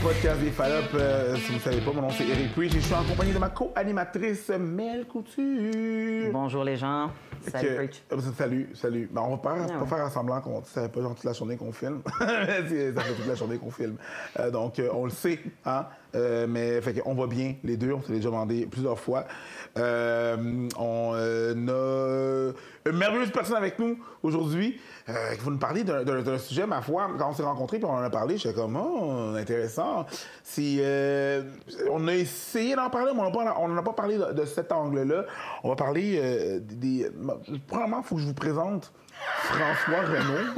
podcast des Fallops. Si vous ne savez pas, mon nom c'est Éric Puig et je suis en compagnie de ma co-animatrice Mel Couture. Bonjour les gens. Salut Preach. Salut. Ben, on va pas faire semblant qu'on ne savait pas genre toute la journée qu'on filme. Ça fait toute la journée qu'on filme. Donc, on le sait, hein? Mais fait qu'on va bien, les deux, on s'est déjà demandé plusieurs fois. On a une merveilleuse personne avec nous aujourd'hui qui va nous parler d'un sujet, ma foi. Quand on s'est rencontrés et on en a parlé, j'étais comme, oh, intéressant. On a essayé d'en parler, mais on n'en a pas parlé de cet angle-là. On va parler Premièrement, il faut que je vous présente François Renaud.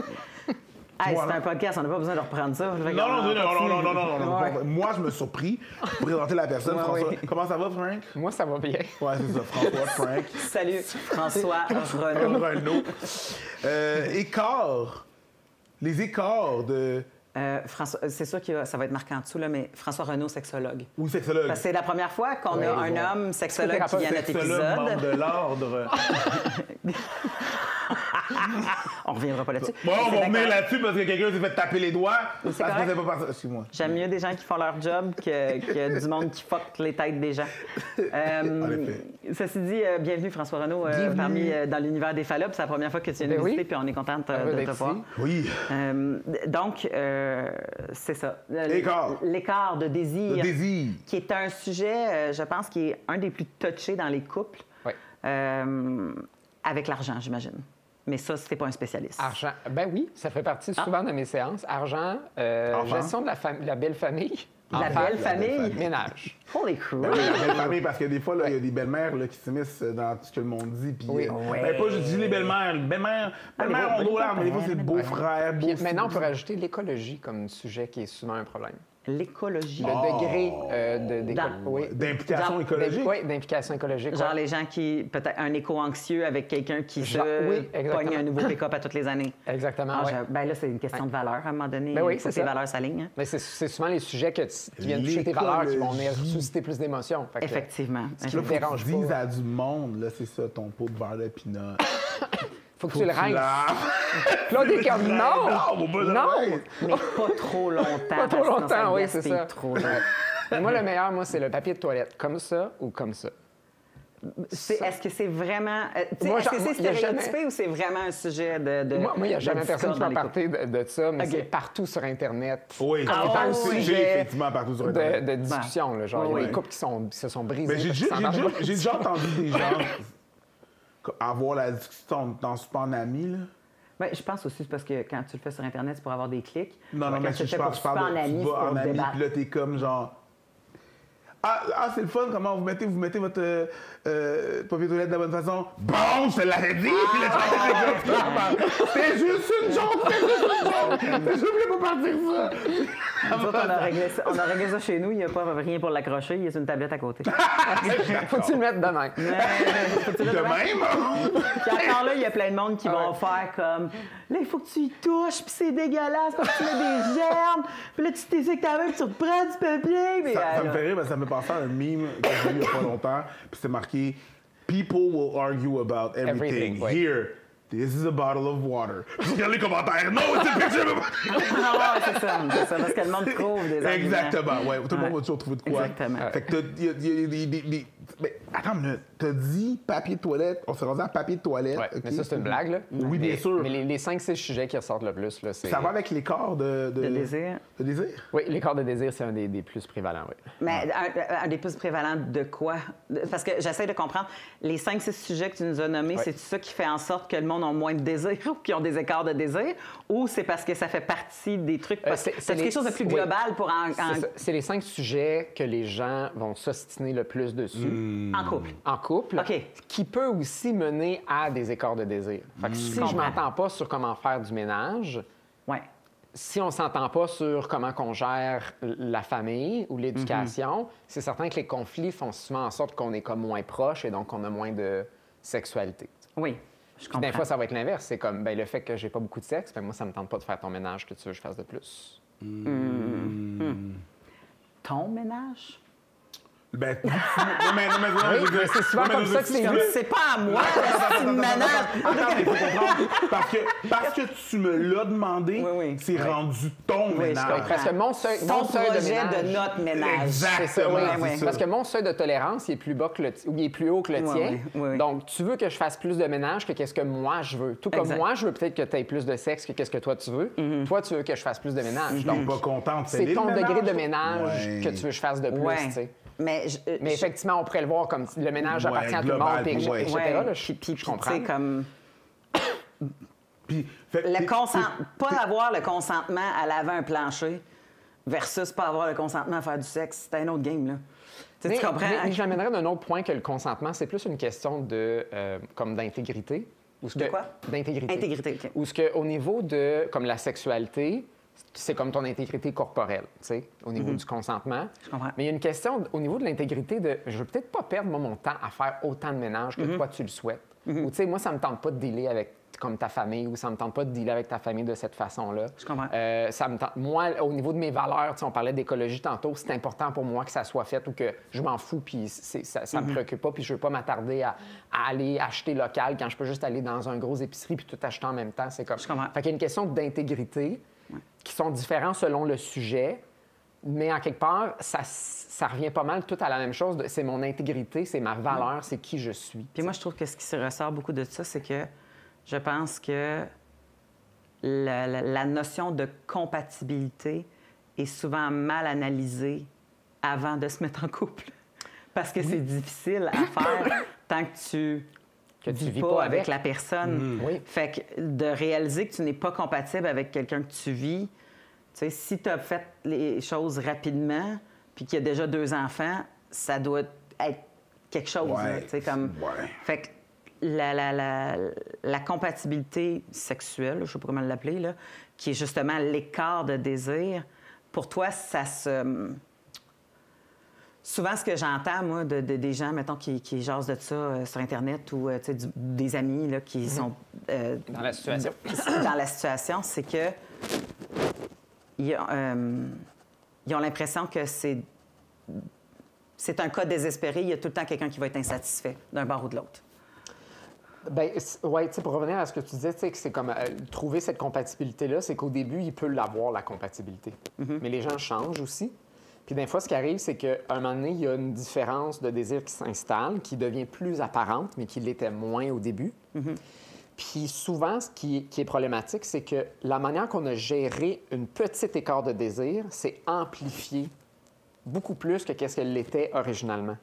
Hey, voilà. C'est un podcast, on n'a pas besoin de reprendre ça. Non. Moi, je me suis surpris pour présenter la personne. Ouais, François. oui. Comment ça va, Frank? Moi, ça va bien. Ouais, c'est ça, François, Frank. Salut, François Renaud. Écart. Les écarts de... François, c'est sûr que ça va être marqué en dessous, là, mais François Renaud, sexologue. Ou sexologue. Parce que c'est la première fois qu'on a un homme sexologue qui vient à notre Sexologue, membre épisode. de l'ordre. On reviendra pas là-dessus. Bon, on va C'est revenir d'accord. là-dessus parce que quelqu'un s'est fait taper les doigts. C'est Ça se correct. faisait pas par ça. Excuse-moi. J'aime mieux des gens qui font leur job que du monde qui fuck les têtes des gens. effet. Ceci dit, bienvenue François Renaud dans l'univers des Fallops. C'est la première fois que tu viens nous Ben oui. visiter, puis on est contente de d'être te voir. ici. Oui. Donc, c'est ça. L'écart. L'écart de désir. Le désir. Qui est un sujet, je pense, qui est un des plus touchés dans les couples. Oui. Avec l'argent, j'imagine. Mais ça, c'était pas un spécialiste. Argent. Ben oui, ça fait partie souvent de mes séances. Argent, gestion de la belle famille. La belle famille. Ménage. Holy crap! Ben oui, la belle famille, parce que des fois, il y a des belles-mères là, qui s'immiscent dans tout ce que le monde dit. Puis, Oui. ben, pas juste les belles-mères. Belles-mères ont dos larmes, mais des fois, c'est beaux-frères, beaux Puis maintenant, on peut rajouter l'écologie comme sujet qui est souvent un problème. L'écologie. Le degré d'implication Genre, écologique. Oui, d'implication écologique. Genre ouais. les gens qui, peut-être un éco-anxieux avec quelqu'un qui Genre, oui, exactement. pogne un nouveau pick-up à toutes les années. Exactement, Ah, ouais. ben là, c'est une question de valeur à un moment donné. Ben oui, il faut c'est que tes ça. valeurs s'alignent. Hein. Mais c'est souvent les sujets qui viennent toucher tes valeurs qui vont venir L'écologie. susciter plus d'émotions. Fait que, Effectivement. qui Là, me faut que dérange tu dises pas. à du monde, là, c'est ça, ton pot de beurre de pinot. Faut que tu le rinces. laves. Claude est comme non! faut pas le Non! rincer. Mais pas trop longtemps. Pas trop parce que sinon, longtemps, ça oui, gaspille c'est ça. trop, là. Mais moi, le meilleur, moi, c'est le papier de toilette. Comme ça ou comme ça. Est-ce que c'est vraiment. Moi, est-ce que c'est il y a stéréotypé jamais- ou c'est vraiment un sujet de. Moi, il n'y a de jamais personne discorde qui dans m'a les parlé de ça, mais OK. c'est partout sur Internet. Oui, Ah, c'est un oui. sujet, effectivement, partout sur Internet. De discussion, là, genre, Oui, il y a oui. des couples qui se sont brisés. Mais j'ai parce qu'ils s'entendent pas. déjà entendu des gens avoir la discussion dans super en ami, là. Ben, je pense aussi que c'est parce que quand tu le fais sur Internet, c'est pour avoir des clics. Non, Quand mais tu le je fais parle pour super en ami, tu c'est vas pour en ami, débattre. puis là, t'es comme genre... Ah, c'est le fun, comment vous mettez votre papier toilette de la bonne façon. Bon, je te l'avais dit! Puis là, c'est juste une joke! C'est juste une joke! Je voulais pas partir ça! Nous autres, on a réglé ça chez nous, il n'y a pas rien pour l'accrocher, il y a une tablette à côté. Faut que tu le mettes de même. Faut-tu le De mettre? même? Puis encore là, il y a plein de monde qui vont faire comme là, il faut que tu y touches, puis c'est dégueulasse parce que tu mets des germes. Puis là, tu t'essaies que ta main, puis tu reprends du papier. Mais, Ça me fait rire, parce que ça me passé un meme que j'ai vu il y a pas longtemps, puis c'est marqué « People will argue about everything. Everything, ouais. Here, this is a bottle of water. » Je regarde les commentaires. « Non, c'est le picture! Non, c'est ça, parce que le monde trouve des arguments. Exactement, ouais. Tout le monde va toujours trouver de quoi. Exactement. Fait que il y a des... Mais attends une minute. T'as dit papier de toilette. On s'est rendu à papier de toilette. Ouais, ok? mais ça, c'est une blague, là. Oui, bien sûr. Mais les 5-6 sujets qui ressortent le plus, là, c'est... Ça va avec l'écart de désir. De désir? Oui, l'écart de désir, c'est un des plus prévalents, oui. Mais un des plus prévalents de quoi? Parce que j'essaie de comprendre. Les 5-6 sujets que tu nous as nommés, Ouais. c'est ça qui fait en sorte que le monde a moins de désir ou qu'ils ont des écarts de désir? Ou c'est parce que ça fait partie des trucs? Parce que c'est quelque chose de plus oui. global pour C'est ça. C'est les 5 sujets que les gens vont s'ostiner le plus dessus. en couple. En couple, OK. qui peut aussi mener à des écarts de désir. Fait que si je comprends. m'entends pas sur comment faire du ménage, Ouais. si on s'entend pas sur comment qu'on gère la famille ou l'éducation, c'est certain que les conflits font souvent en sorte qu'on est comme moins proche et donc on a moins de sexualité. Oui, je Puis comprends. des fois, ça va être l'inverse. C'est comme ben, le fait que j'ai pas beaucoup de sexe, ben, moi, ça me tente pas de faire ton ménage, que tu veux que je fasse de plus. Ton ménage? Ben, non, mais c'est souvent comme ça que c'est vu. C'est pas à moi, c'est une ménage. Attends, mais il faut comprendre. Parce que tu me l'as demandé, c'est rendu ton ménage. Parce que mon seuil de notre ménage. Exactement. C'est parce que mon seuil de tolérance, il est plus bas que il est plus haut que le tien. Donc, tu veux que je fasse plus de ménage que qu'est-ce que moi je veux. Tout comme moi, je veux peut-être que tu aies plus de sexe que qu'est-ce que toi tu veux. Toi, tu veux que je fasse plus de ménage. Donc, pas contente. C'est ton degré de ménage que tu veux que je fasse de plus, tu sais. Mais effectivement, on pourrait le voir comme le ménage appartient à tout le monde, etc. Là, je comprends. Comme... Pas avoir le consentement à laver un plancher versus pas avoir le consentement à faire du sexe, c'est un autre game, là. Tu comprends? Mais je l'amènerais d'un autre point que le consentement, c'est plus une question de comme d'intégrité. De quoi? D'intégrité. Intégrité, OK. Ou ce que, au niveau de comme la sexualité, c'est comme ton intégrité corporelle, tu sais, au niveau du consentement. Je comprends. Mais il y a une question au niveau de l'intégrité de je veux peut-être pas perdre mon temps à faire autant de ménage que toi tu le souhaites. Ou tu sais, moi ça me tente pas de dealer avec comme ta famille ou ça me tente pas de dealer avec ta famille de cette façon-là. Je comprends. Ça me tente... Moi, au niveau de mes valeurs, on parlait d'écologie tantôt, c'est important pour moi que ça soit fait ou que je m'en fous puis ça me préoccupe pas puis je veux pas m'attarder à aller acheter local quand je peux juste aller dans un gros épicerie puis tout acheter en même temps. C'est comme... Je comprends. Fait qu'il y a une question d'intégrité qui sont différents selon le sujet, mais en quelque part, ça revient pas mal tout à la même chose. C'est mon intégrité, c'est ma valeur, c'est qui je suis. Puis moi, je trouve que ce qui se ressort beaucoup de ça, c'est que je pense que la notion de compatibilité est souvent mal analysée avant de se mettre en couple. Parce que c'est difficile à faire tant que tu vis pas avec la personne. Fait que de réaliser que tu n'es pas compatible avec quelqu'un que tu vis, tu sais, si tu as fait les choses rapidement puis qu'il y a déjà 2 enfants, ça doit être quelque chose. Là, tu sais, comme... Fait que la compatibilité sexuelle, je sais pas comment l'appeler, là, qui est justement l'écart de désir, pour toi, ça se... Souvent, ce que j'entends, moi, des gens, mettons, qui jasent de ça sur Internet ou des amis là, qui sont... dans la situation. Dans la situation, c'est que ils ont l'impression que c'est un cas désespéré. Il y a tout le temps quelqu'un qui va être insatisfait d'un bord ou de l'autre. Bien, oui, tu sais, pour revenir à ce que tu disais, tu sais, que c'est comme trouver cette compatibilité-là, c'est qu'au début, il peut l'avoir, la compatibilité. Mais les gens changent aussi. Puis des fois, ce qui arrive, c'est qu'à un moment donné, il y a une différence de désir qui s'installe, qui devient plus apparente, mais qui l'était moins au début. Puis souvent, ce qui est problématique, c'est que la manière qu'on a géré une petite écart de désir, c'est amplifié beaucoup plus que qu'est-ce qu'elle l'était originalement.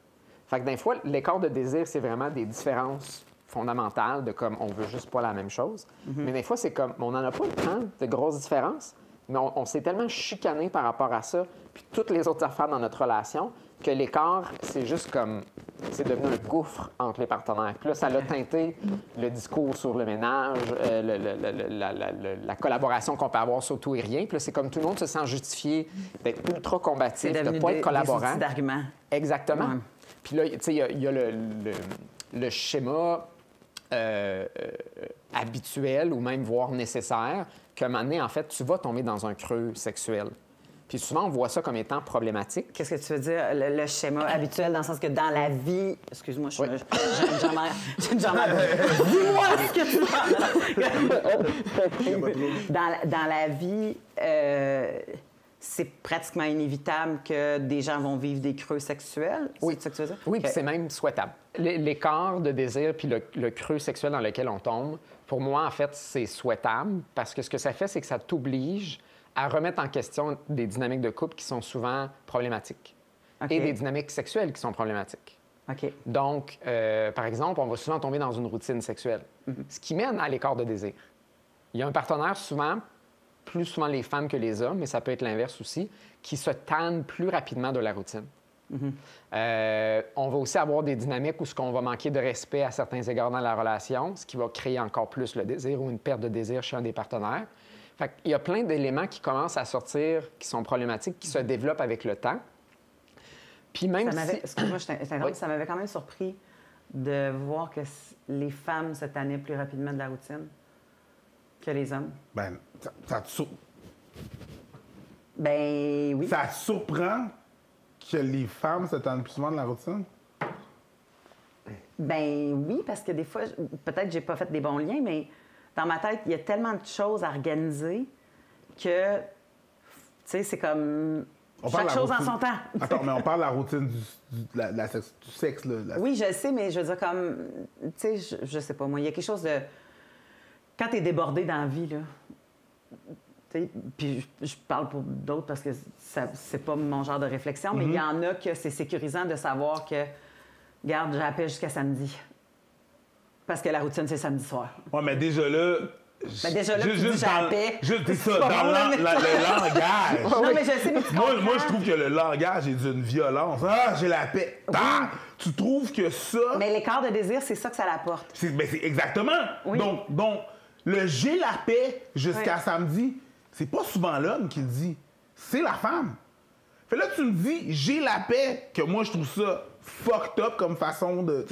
Fait que des fois, l'écart de désir, c'est vraiment des différences fondamentales de comme on veut juste pas la même chose. Mais des fois, c'est comme on n'en a pas tant de grosses différences, mais on s'est tellement chicané par rapport à ça, puis toutes les autres affaires dans notre relation, que l'écart, c'est juste comme... C'est devenu un gouffre entre les partenaires. Puis là, ça a teinté le discours sur le ménage, la collaboration qu'on peut avoir sur tout et rien. Puis là, c'est comme tout le monde se sent justifié d'être ultra combatif, de ne pas être collaborant. Des outils d'argument. Exactement. Puis là, tu sais, il y a le schéma habituel ou même voire nécessaire qu'à un moment donné, en fait, tu vas tomber dans un creux sexuel. Puis souvent, on voit ça comme étant problématique. Qu'est-ce que tu veux dire, le schéma habituel, dans le sens que dans la vie... Excuse-moi, j'ai une jambe... Dis-moi ce que tu veux! Dans la vie, c'est pratiquement inévitable que des gens vont vivre des creux sexuels. Oui, c'est ça que tu veux dire? Oui, puis c'est même souhaitable. L'écart de désir puis le creux sexuel dans lequel on tombe, pour moi, en fait, c'est souhaitable parce que ce que ça fait, c'est que ça t'oblige à remettre en question des dynamiques de couple qui sont souvent problématiques et des dynamiques sexuelles qui sont problématiques. Donc, par exemple, on va souvent tomber dans une routine sexuelle, ce qui mène à l'écart de désir. Il y a un partenaire souvent, plus souvent les femmes que les hommes, mais ça peut être l'inverse aussi, qui se tannent plus rapidement de la routine. On va aussi avoir des dynamiques où on va manquer de respect à certains égards dans la relation, ce qui va créer encore plus le désir ou une perte de désir chez un des partenaires. Fait qu'il y a plein d'éléments qui commencent à sortir, qui sont problématiques, qui se développent avec le temps. Puis même Excuse-moi, ça m'avait quand même surpris de voir que les femmes se tannaient plus rapidement de la routine que les hommes. Ben, ça te Ben oui. Ça te surprend que les femmes se tannent plus souvent de la routine? Ben oui, parce que des fois, peut-être que j'ai pas fait des bons liens, mais dans ma tête, il y a tellement de choses à organiser que, tu sais, c'est comme chaque chose en son temps. Attends, mais on parle de la routine du sexe, là. Oui, je le sais, mais je veux dire comme, tu sais, je sais pas, moi, il y a quelque chose de... Quand t'es débordé dans la vie, là, tu sais, puis je parle pour d'autres parce que c'est pas mon genre de réflexion, mais il y en a que c'est sécurisant de savoir que, regarde, j'ai la paix jusqu'à samedi. Parce que la routine, c'est samedi soir. Ouais, mais déjà là... Ben déjà là, tu dis j'ai la paix. Juste ça, dans le langage. Non, mais je sais, mais tu comprends. Moi, je trouve que le langage est d'une violence. Ah, j'ai la paix. Ah, tu trouves que ça... Mais l'écart de désir, c'est ça que ça l'apporte. C'est exactement. Oui. Donc, le « j'ai la paix jusqu'à samedi », c'est pas souvent l'homme qui le dit. C'est la femme. Fait là, tu me dis « j'ai la paix », que moi, je trouve ça fucked up comme façon de...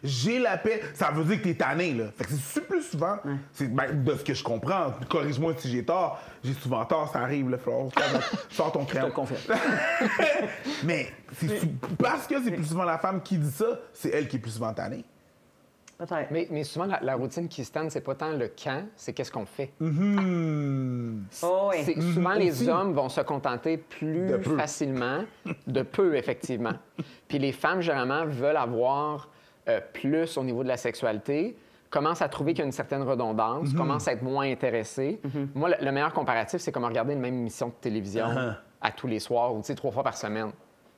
J'ai la paix, ça veut dire que t'es tanné, là. Fait que c'est plus souvent, de ce que je comprends, corrige-moi si j'ai tort, j'ai souvent tort, ça arrive, là, Florence, sors ton crayon. Je te le confirme. Mais parce que c'est plus souvent la femme qui dit ça, c'est elle qui est plus souvent tannée. Peut-être. Mais souvent, la routine qui se tanne, c'est pas tant le quand, c'est qu'est-ce qu'on fait. Oh, oui. Souvent, les aussi. hommes vont se contenter plus De peu. facilement de peu, effectivement. Puis les femmes, généralement, veulent avoir plus au niveau de la sexualité, commencent à trouver qu'il y a une certaine redondance, commencent à être moins intéressées. Moi, le meilleur comparatif, c'est comme regarder une même émission de télévision à tous les soirs ou 3 fois par semaine.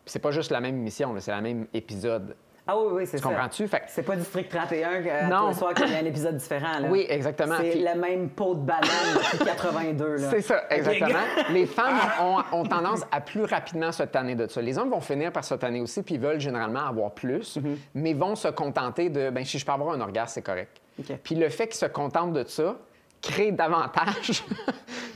Puis c'est pas juste la même émission, là, c'est la même épisode. Ah oui, oui, c'est ça. Comprends-tu? Fait que- C'est pas District 31 que Non. tous les soirs qu'il y a un épisode différent. Là. Oui, exactement. C'est Puis- la même peau de banane depuis 82. Là. C'est ça, exactement. Les femmes ont tendance à plus rapidement se tanner de ça. Les hommes vont finir par se tanner aussi, puis ils veulent généralement avoir plus, mais vont se contenter de, ben si je peux avoir un orgasme, c'est correct. OK. Puis le fait qu'ils se contentent de ça crée davantage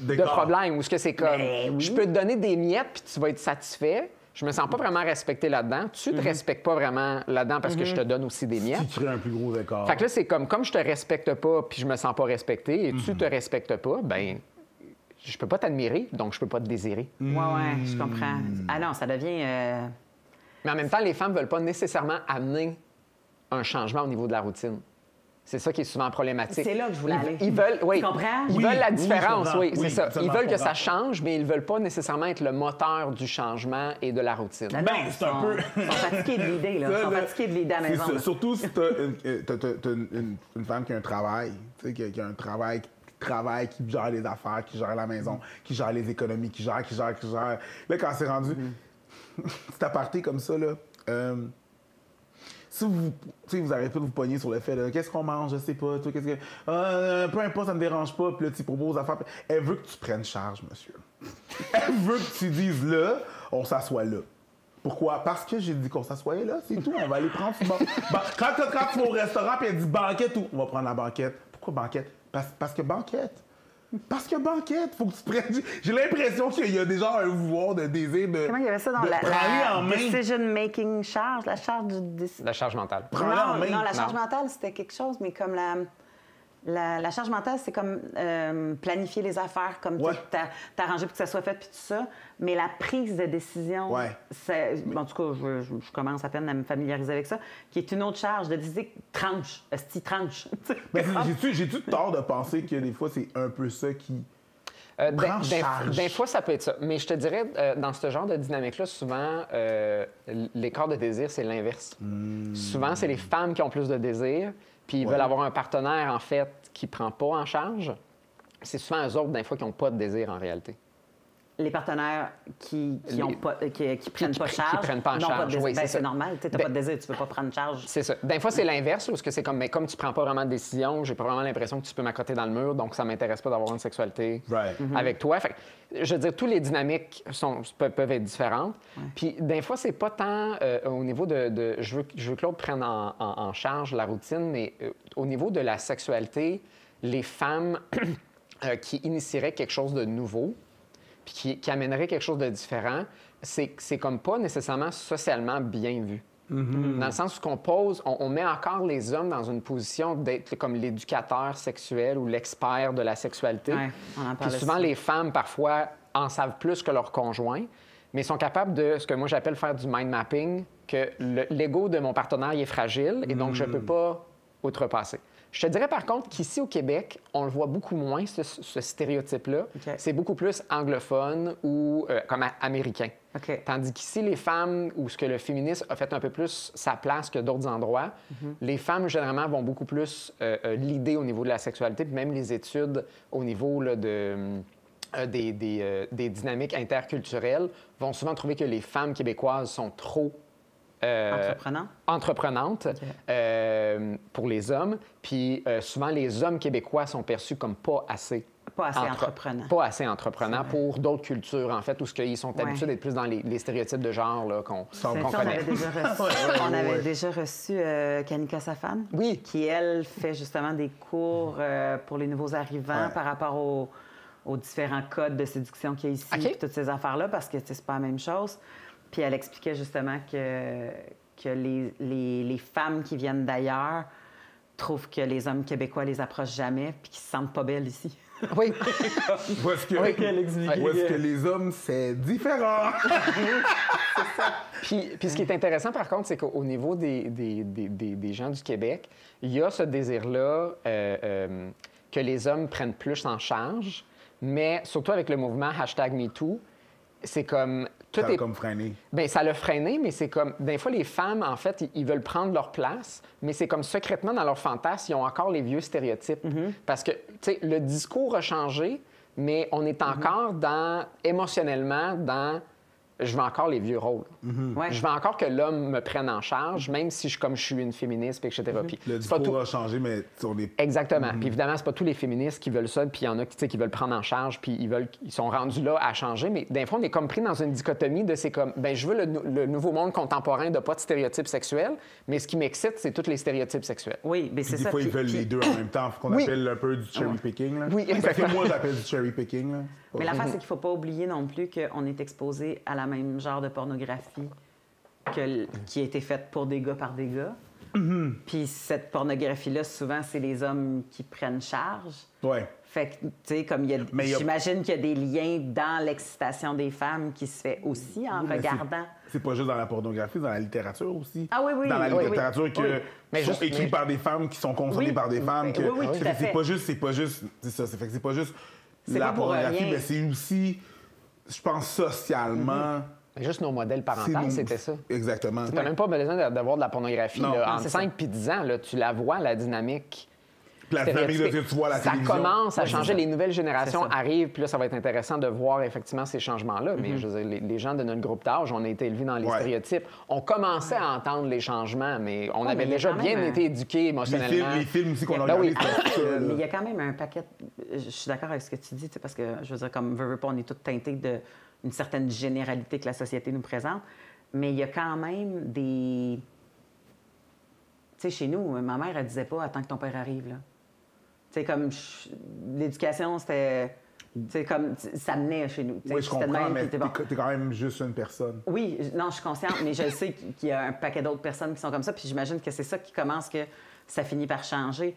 de D'accord. problèmes, où ce que c'est comme, Ben oui. je peux te donner des miettes, puis tu vas être satisfait. Je me sens pas vraiment respecté là-dedans. Tu te respectes pas vraiment là-dedans parce que je te donne aussi des miettes. Tu crées un plus gros écart. Fait que là, c'est comme je te respecte pas puis je me sens pas respecté et tu te respectes pas, ben je peux pas t'admirer, donc je peux pas te désirer. Ouais, ouais, je comprends. Ah non, ça devient... Mais en même temps, les femmes veulent pas nécessairement amener un changement au niveau de la routine. C'est ça qui est souvent problématique. C'est là que je voulais aller. Ils veulent, oui, Tu comprends? Ils Oui, veulent la oui, différence, je comprends. oui, c'est Oui, ça. Ils absolument, veulent que je ça change, mais ils veulent pas nécessairement être le moteur du changement et de la routine. Non, Ben, non, c'est un peu- Ils sont fatigués de l'idée, là. Ils Ça, sont là, fatigués de l'idée à la C'est maison. ça. là. Surtout si t'as une femme qui a un travail, tu sais, qui a un travail, qui gère les affaires, qui gère la maison, qui gère les économies, qui gère. Là, quand c'est rendu, cet aparté comme ça, là, si vous arrêtez pas de vous pogner sur le fait de qu'est-ce qu'on mange, je sais pas, toi, qu'est-ce que. Peu importe, ça me dérange pas, puis là, tu proposes affaires. Elle veut que tu prennes charge, monsieur. Elle veut que tu dises là, on s'assoit là. Pourquoi? Parce que j'ai dit qu'on s'assoyait là, c'est tout. On va aller prendre. Quand tu vas au restaurant puis elle dit banquette, on va prendre la banquette. Pourquoi banquette? Parce que banquette. Parce que banquette, faut que tu prennes. J'ai l'impression qu'il y a déjà un vouloir de désir de. Comment il y avait ça dans de prendre en main. decision-making charge, la charge du La charge mentale. Prends-la en main. Non, la charge Non. mentale, c'était quelque chose, mais comme la charge mentale, c'est comme planifier les affaires, comme Ouais. t'arranger pour que ça soit fait, puis tout ça. Mais la prise de décision, Ouais. en tout cas, je commence à peine à me familiariser avec ça, qui est une autre charge de décider tranche, tranche. Mais j'ai-tu tort de penser que des fois, c'est un peu ça qui. Prends charge. Des fois, ça peut être ça. Mais je te dirais, dans ce genre de dynamique-là, souvent, l'écart de désir, c'est l'inverse. Souvent, c'est les femmes qui ont plus de désir, puis ils veulent avoir un partenaire, en fait, qui ne prend pas en charge. C'est souvent eux autres, des fois, qui n'ont pas de désir, en réalité. Les partenaires qui prennent pas qui charge. prennent pas en n'ont charge, de désir. oui, Ben, c'est c'est ça. normal. Tu n'as Ben- pas de désir, tu ne peux pas prendre charge. C'est ça. Des fois, c'est l'inverse, parce que c'est comme, mais comme tu prends pas vraiment de décision, j'ai pas vraiment l'impression que tu peux m'accoter dans le mur, donc ça m'intéresse pas d'avoir une sexualité Right. avec toi. Fait que, je veux dire, toutes les dynamiques peuvent être différentes. Puis, des fois, c'est pas tant au niveau de je veux que l'autre prenne en charge la routine, mais au niveau de la sexualité, les femmes qui initieraient quelque chose de nouveau, puis qui amènerait quelque chose de différent, c'est comme pas nécessairement socialement bien vu. Dans le sens où on met encore les hommes dans une position d'être comme l'éducateur sexuel ou l'expert de la sexualité. Ouais, on en Puis parlait souvent, souvent. les femmes, parfois, en savent plus que leurs conjoints. mais ils sont capables de, ce que moi j'appelle faire du mind mapping, que l'ego de mon partenaire il est fragile et donc je ne peux pas outrepasser. Je te dirais par contre qu'ici au Québec, on le voit beaucoup moins, ce stéréotype-là. Okay. C'est beaucoup plus anglophone ou comme américain. Okay. Tandis qu'ici, les femmes, où ce que le féminisme a fait un peu plus sa place que d'autres endroits, les femmes, généralement, vont beaucoup plus l'idée au niveau de la sexualité, puis même les études au niveau là, des dynamiques interculturelles vont souvent trouver que les femmes québécoises sont trop entreprenantes pour les hommes. Puis souvent, les hommes québécois sont perçus comme pas assez entreprenants. Pas assez entreprenants pour d'autres cultures, en fait, où ils sont habitués d'être plus dans les stéréotypes de genre qu'on connaît. On avait déjà reçu Kanika Safan, qui, elle, fait justement des cours pour les nouveaux arrivants par rapport aux différents codes de séduction qu'il y a ici, puis toutes ces affaires-là, parce que c'est pas la même chose. Puis elle expliquait justement que les femmes qui viennent d'ailleurs trouvent que les hommes québécois les approchent jamais puis qu'ils se sentent pas belles ici. Oui. Où est-ce que les hommes, c'est différent? C'est ça. Puis ce qui est intéressant, par contre, c'est qu'au niveau des gens du Québec, il y a ce désir-là que les hommes prennent plus en charge, mais surtout avec le mouvement #MeToo, c'est comme... Ça a comme freiné. Bien, ça l'a freiné, mais c'est comme... Des fois, les femmes, en fait, ils veulent prendre leur place, mais c'est comme secrètement, dans leur fantasme, ils ont encore les vieux stéréotypes. Parce que, tu sais, le discours a changé, mais on est encore émotionnellement, dans... Je veux encore les vieux rôles. Je veux encore que l'homme me prenne en charge, même si je suis une féministe, etc. Puis, le discours a changé, mais on est... Exactement. Puis évidemment, c'est pas tous les féministes qui veulent ça, puis il y en a qui veulent prendre en charge, puis ils sont rendus là à changer. Mais d'un fois, on est comme pris dans une dichotomie de c'est comme, ben je veux le nouveau monde contemporain de pas de stéréotypes sexuels, mais ce qui m'excite, c'est tous les stéréotypes sexuels. Oui, mais c'est ça. Des fois, ils veulent les deux en même temps, qu'on appelle un peu du cherry picking. Là. Oui, exactement. Parce que moi, j'appelle du cherry picking. Là. Mais l'affaire, c'est qu'il ne faut pas oublier non plus qu'on est exposé à la même genre de pornographie qui a été faite pour des gars par des gars. Puis cette pornographie-là, souvent, c'est les hommes qui prennent charge. Ouais. Fait que, tu sais, comme j'imagine qu'il y a des liens dans l'excitation des femmes qui se fait aussi en regardant. C'est pas juste dans la pornographie, c'est dans la littérature aussi. Ah oui, oui. Dans la littérature qui sont écrits par des femmes, qui sont consommées par des femmes. Oui, oui, tout à fait. C'est pas juste... C'est ça, c'est pas juste la pornographie, mais c'est aussi, je pense, socialement... Juste nos modèles parentaux, c'était ça. Exactement. Tu n'as même pas besoin d'avoir de la pornographie. Entre 5 et 10 ans, là, tu la vois, la dynamique. La dynamique de tu vois la télévision. Ça commence à changer. Les nouvelles générations arrivent, puis là, ça va être intéressant de voir effectivement ces changements-là. Mais je veux dire, les gens de notre groupe d'âge, on a été élevés dans les stéréotypes. On commençait à entendre les changements, mais on avait déjà bien été éduqués émotionnellement. Les films aussi qu'on a regardés. Mais il y a quand même un paquet... Je suis d'accord avec ce que tu dis, parce que, je veux dire, comme veut pas, on est tous teintés d'une certaine généralité que la société nous présente. Mais il y a quand même des... Tu sais, chez nous, ma mère, elle disait pas « Attends que ton père arrive », là. Tu sais, comme l'éducation, c'était... Tu sais, comme ça menait chez nous. Oui, je comprends, mais t'es quand même juste une personne. Oui, non, je suis consciente, mais je sais qu'il y a un paquet d'autres personnes qui sont comme ça, puis j'imagine que c'est ça qui commence, que ça finit par changer.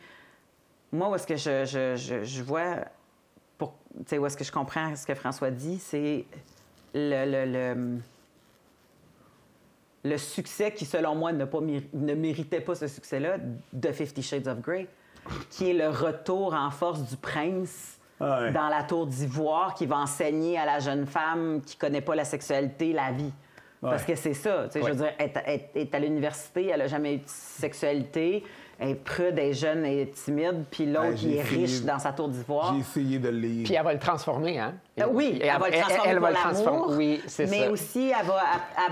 Moi, où est-ce que je vois... Tu sais, où est-ce que je comprends ce que François dit, c'est le succès qui, selon moi, ne méritait pas ce succès-là de 50 Shades of Grey, qui est le retour en force du prince dans la tour d'ivoire qui va enseigner à la jeune femme qui connaît pas la sexualité, la vie. Parce que c'est ça, tu sais, je veux dire, elle est à l'université, elle a jamais eu de sexualité, elle est prude, elle est jeune, elle est timide, puis l'autre, il est riche dans sa tour d'ivoire. J'ai essayé de le lire. Puis elle va le transformer, hein? Oui, elle va le transformer pour l'amour, oui, c'est mais ça. aussi, elle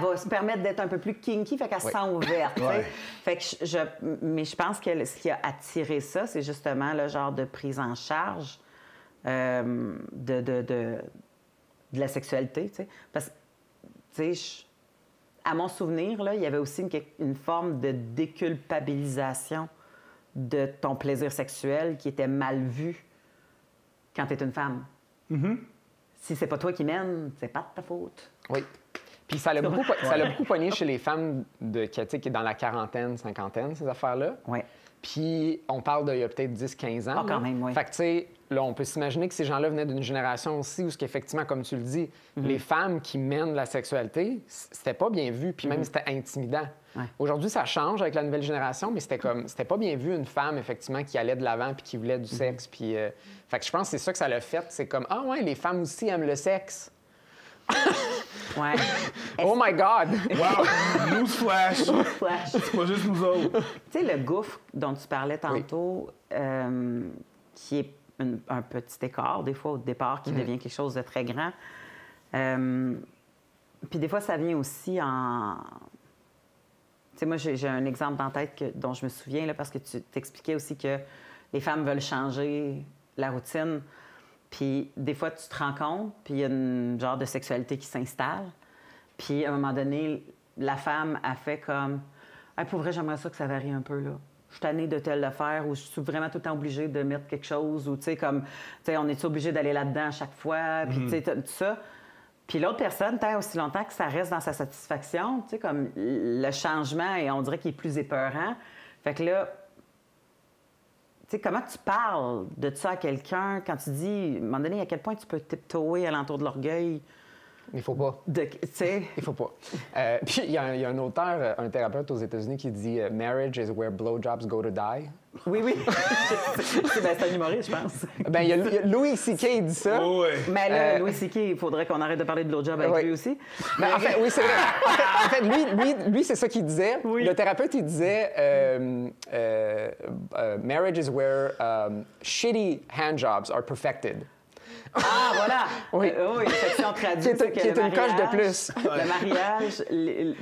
va se permettre d'être un peu plus kinky, fait qu'elle se sent ouverte, tu sais. Fait que mais je pense que ce qui a attiré ça, c'est justement le genre de prise en charge de la sexualité, tu sais. Parce que, tu sais, à mon souvenir, là, il y avait aussi une forme de déculpabilisation de ton plaisir sexuel qui était mal vu quand tu es une femme. Si c'est pas toi qui mène, c'est pas de ta faute. Oui. Puis ça l'a beaucoup pogné chez les femmes qui est dans la quarantaine, cinquantaine, ces affaires-là. Oui. Puis on parle d'il y a peut-être 10-15 ans. Ah, quand même, oui. Fait que, tu sais, là, on peut s'imaginer que ces gens-là venaient d'une génération aussi où, effectivement, comme tu le dis, les femmes qui mènent la sexualité, c'était pas bien vu, puis même c'était intimidant. Ouais. Aujourd'hui, ça change avec la nouvelle génération, mais c'était pas bien vu une femme, effectivement, qui allait de l'avant puis qui voulait du sexe. Puis, fait que je pense que c'est ça que ça l'a fait. C'est comme, ah ouais, les femmes aussi aiment le sexe. Ouais. Oh my God! Wow! Newsflash! Flash. C'est pas juste nous autres. Tu sais, le gouffre dont tu parlais tantôt, qui est un petit écart, des fois, au départ, qui devient quelque chose de très grand. Puis des fois, ça vient aussi en... Tu sais, moi, j'ai un exemple dans la tête dont je me souviens, là, parce que tu t'expliquais aussi que les femmes veulent changer la routine. Puis des fois, tu te rends compte, puis il y a une genre de sexualité qui s'installe. Puis à un moment donné, la femme a fait comme hey, pour vrai, j'aimerais ça que ça varie un peu, là. Je suis tannée de tel le faire, ou je suis vraiment tout le temps obligée de mettre quelque chose, ou tu sais, comme, tu sais, on est obligé d'aller là-dedans à chaque fois, puis tu sais, tout ça. Puis l'autre personne, tant aussi longtemps que ça reste dans sa satisfaction, tu sais, comme le changement, et on dirait qu'il est plus épeurant. Fait que là, tu sais, comment tu parles de ça à quelqu'un quand tu dis, à un moment donné, à quel point tu peux tiptoer alentour de l'orgueil? Il faut pas. Tu sais? Il faut pas. Puis il y a un auteur, un thérapeute aux États-Unis qui dit « Marriage is where blowjobs go to die ». Oui, oui. C'est un humoriste, je pense. Ben, il y a Louis C.K. dit ça. Oh, ouais. Mais là, Louis C.K., il faudrait qu'on arrête de parler de blowjob avec lui aussi. Mais en fait, oui, c'est vrai. En fait, lui c'est ça qu'il disait. Oui. Le thérapeute, il disait Marriage is where shitty handjobs are perfected ». Ah, voilà! Oui. Oui, fait que si on traduit, Qui est le une coche de mariage- plus. Le mariage,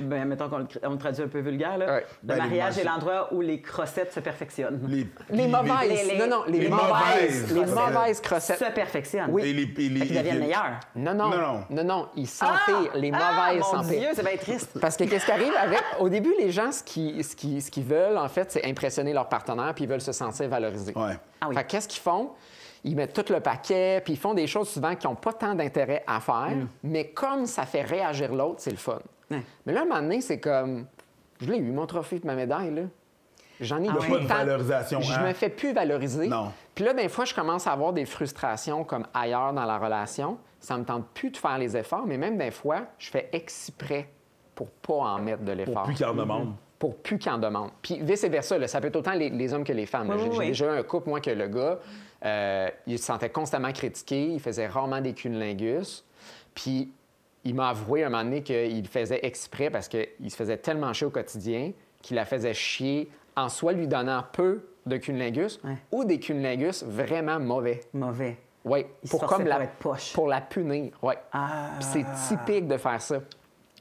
ben, mettons qu'on le traduit un peu vulgaire, là. Ouais. Le Ben, mariage les est l'endroit où les crossettes se perfectionnent. Les mauvaises. Non, les mauvaises. Les mauvaises crossettes. Se perfectionnent. Oui. Et les, Fait qu'ils deviennent meilleurs. Non. Ils s'empirent. Les mauvaises mon s'empirent. Dieu, c'est bien triste. Parce que qu'est-ce qui arrive avec... Au début, les gens, ce qu'ils veulent, en fait, c'est impressionner leur partenaire puis ils veulent se sentir valorisés. Ouais. Ah oui. Fait que qu'est-ce qu'ils font? Ils mettent tout le paquet, puis ils font des choses souvent qui n'ont pas tant d'intérêt à faire, mais comme ça fait réagir l'autre, c'est le fun. Ouais. Mais là, à un moment donné, c'est comme... Je l'ai eu, mon trophée de ma médaille, là. J'en ai Il n'y a plus pas de tant. valorisation. Je hein? me fais plus valoriser. Non. Puis là, des fois, je commence à avoir des frustrations comme ailleurs dans la relation. Ça me tente plus de faire les efforts, mais même des fois, je fais exprès pour pas en mettre de l'effort. Pour plus qu'il en demande. Pour plus qu'il en demande. Puis vice-versa, là, ça peut être autant les hommes que les femmes. là. Oui, J'ai oui. déjà eu un couple, moi, que le gars, il se sentait constamment critiqué, il faisait rarement des cunnilingus. Puis il m'a avoué un moment donné qu'il faisait exprès parce qu'il se faisait tellement chier au quotidien qu'il la faisait chier en soit lui donnant peu de cunnilingus Ouais. ou des cunnilingus vraiment mauvais. Mauvais. Oui, Il se forçait pour être poche. pour la punir. Oui. Ah. Puis c'est typique de faire ça.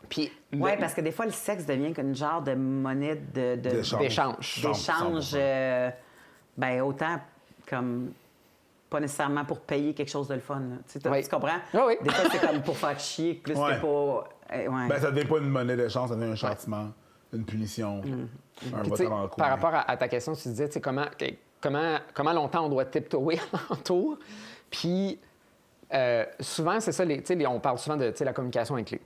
Puis Oui, parce que des fois, le sexe devient comme une genre de monnaie D'échange. d'échange. ben autant comme pas nécessairement pour payer quelque chose de le fun. Là. Oui. Tu comprends? Oui, oui. Des fois, c'est comme pour faire chier plus Ouais. que pour... ouais. Ben, ça devient pas une monnaie d'échange, ça devient un châtiment, une punition, un Puis, vote tu sais, en cours. par rapport à ta question, tu disais, tu sais, comment longtemps on doit tiptoer alentour. Puis, souvent, c'est ça, tu sais, on parle souvent de tu sais, la communication est clé.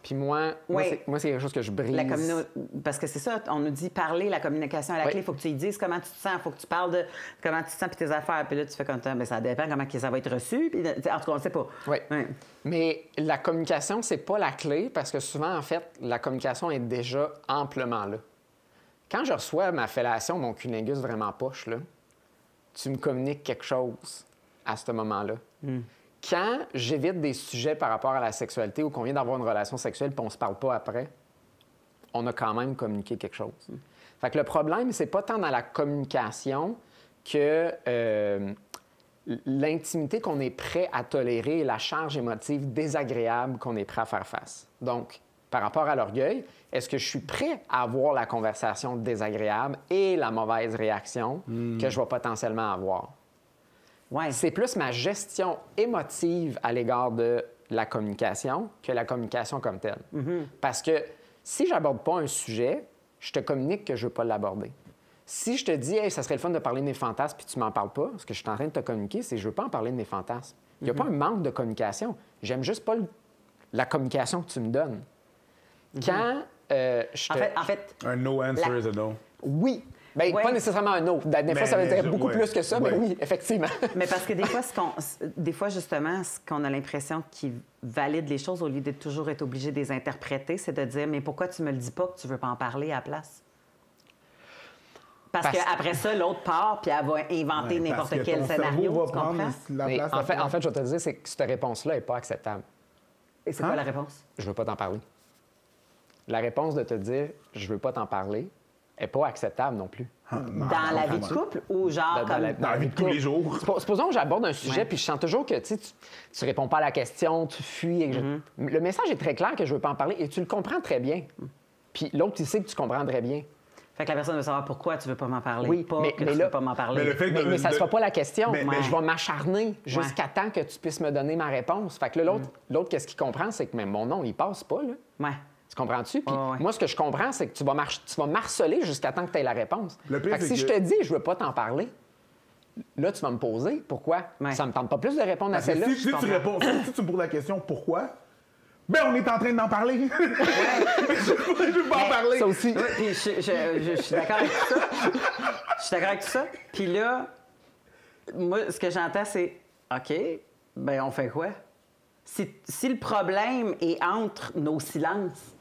Puis moi, Oui. moi, c'est quelque chose que je brise. Parce que c'est ça, on nous dit parler, la communication à la Oui. clé. Il faut que tu lui dises comment tu te sens, il faut que tu parles de comment tu te sens puis tes affaires. Puis là, tu fais comme ça, mais ça dépend comment ça va être reçu. Puis, en tout cas, on ne sait pas. Oui. Ouais. Mais la communication, c'est pas la clé parce que souvent, en fait, la communication est déjà amplement là. Quand je reçois ma fellation, mon cunnilingus vraiment poche, là, tu me communiques quelque chose à ce moment-là. Quand j'évite des sujets par rapport à la sexualité ou qu'on vient d'avoir une relation sexuelle puis on se parle pas après, on a quand même communiqué quelque chose. Fait que le problème, c'est pas tant dans la communication que l'intimité qu'on est prêt à tolérer et la charge émotive désagréable qu'on est prêt à faire face. Donc, par rapport à l'orgueil, est-ce que je suis prêt à avoir la conversation désagréable et la mauvaise réaction que je vais potentiellement avoir? Ouais. C'est plus ma gestion émotive à l'égard de la communication que la communication comme telle. Parce que si j'aborde pas un sujet, je te communique que je veux pas l'aborder. Si je te dis, hey, ça serait le fun de parler de mes fantasmes puis tu m'en parles pas, ce que je suis en train de te communiquer, c'est que je veux pas en parler de mes fantasmes. Il n'y a pas un manque de communication. J'aime juste pas la communication que tu me donnes. Quand je te... En fait, Un no answer is a no. Oui, Bien, pas nécessairement un autre. Des fois, ça veut dire beaucoup plus que ça, mais oui, effectivement. Mais parce que des fois, justement, ce qu'on a l'impression qu'ils valident les choses au lieu de toujours être obligé de les interpréter, c'est de dire, mais pourquoi tu me le dis pas que tu veux pas en parler à la place? Parce qu'après ça, l'autre part, puis elle va inventer n'importe quel scénario, tu comprends? En fait, je vais te dire, c'est que cette réponse-là n'est pas acceptable. Et c'est quoi la réponse? Je veux pas t'en parler. La réponse de te dire « je veux pas t'en parler » n'est pas acceptable non plus. Dans la vie de couple ou genre Dans la vie de tous les jours. Supposons que j'aborde un sujet puis je sens toujours que tu réponds pas à la question, tu fuis. Le message est très clair que je veux pas en parler et tu le comprends très bien. Puis l'autre, il sait que tu comprends très bien. Fait que la personne veut savoir pourquoi tu veux pas m'en parler. Oui, pas mais que tu veux pas m'en parler. Mais ça ne sera pas la question. Mais je vais m'acharner jusqu'à temps que tu puisses me donner ma réponse. Fait que là, l'autre, qu'est-ce qu'il comprend? C'est que mon nom, il passe pas, là. Ouais. Tu comprends-tu? Puis moi, ce que je comprends, c'est que tu vas m'harceler jusqu'à temps que tu aies la réponse. Fait que si je te dis, je veux pas t'en parler, là, tu vas me poser. Pourquoi? Ça me tente pas plus de répondre à celle-là. Si tu me poses la question, pourquoi? Ben, on est en train d'en parler. Je veux pas en parler. Ça aussi. Puis je suis d'accord avec tout ça. Je suis d'accord avec tout ça. Puis là, moi, ce que j'entends, c'est OK, ben on fait quoi? Si le problème est entre nos silences.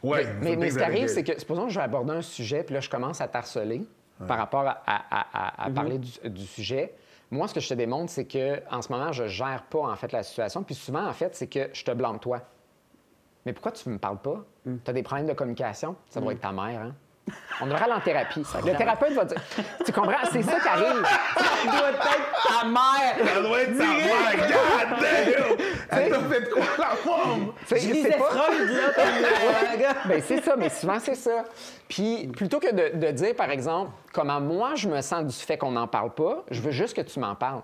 Oui, mais ce qui arrive, c'est que, supposons que je vais aborder un sujet, puis là, je commence à t'harceler par rapport à parler du sujet. Moi, ce que je te démontre, c'est que en ce moment, je gère pas, en fait, la situation. Puis souvent, en fait, c'est que je te blâme toi. Mais pourquoi tu me parles pas? Tu as des problèmes de communication? Ça doit être ta mère, hein? On devrait aller en thérapie. Le thérapeute va dire... Tu comprends? C'est ça qui arrive. Ça doit être ta mère! Ça doit être ta mère! God damn! Elle t'a fait quoi, la femme? Je lisais Freud, là, Bien, c'est ça, mais souvent, c'est ça. Puis, plutôt que de dire, par exemple, comment moi, je me sens du fait qu'on n'en parle pas, je veux juste que tu m'en parles.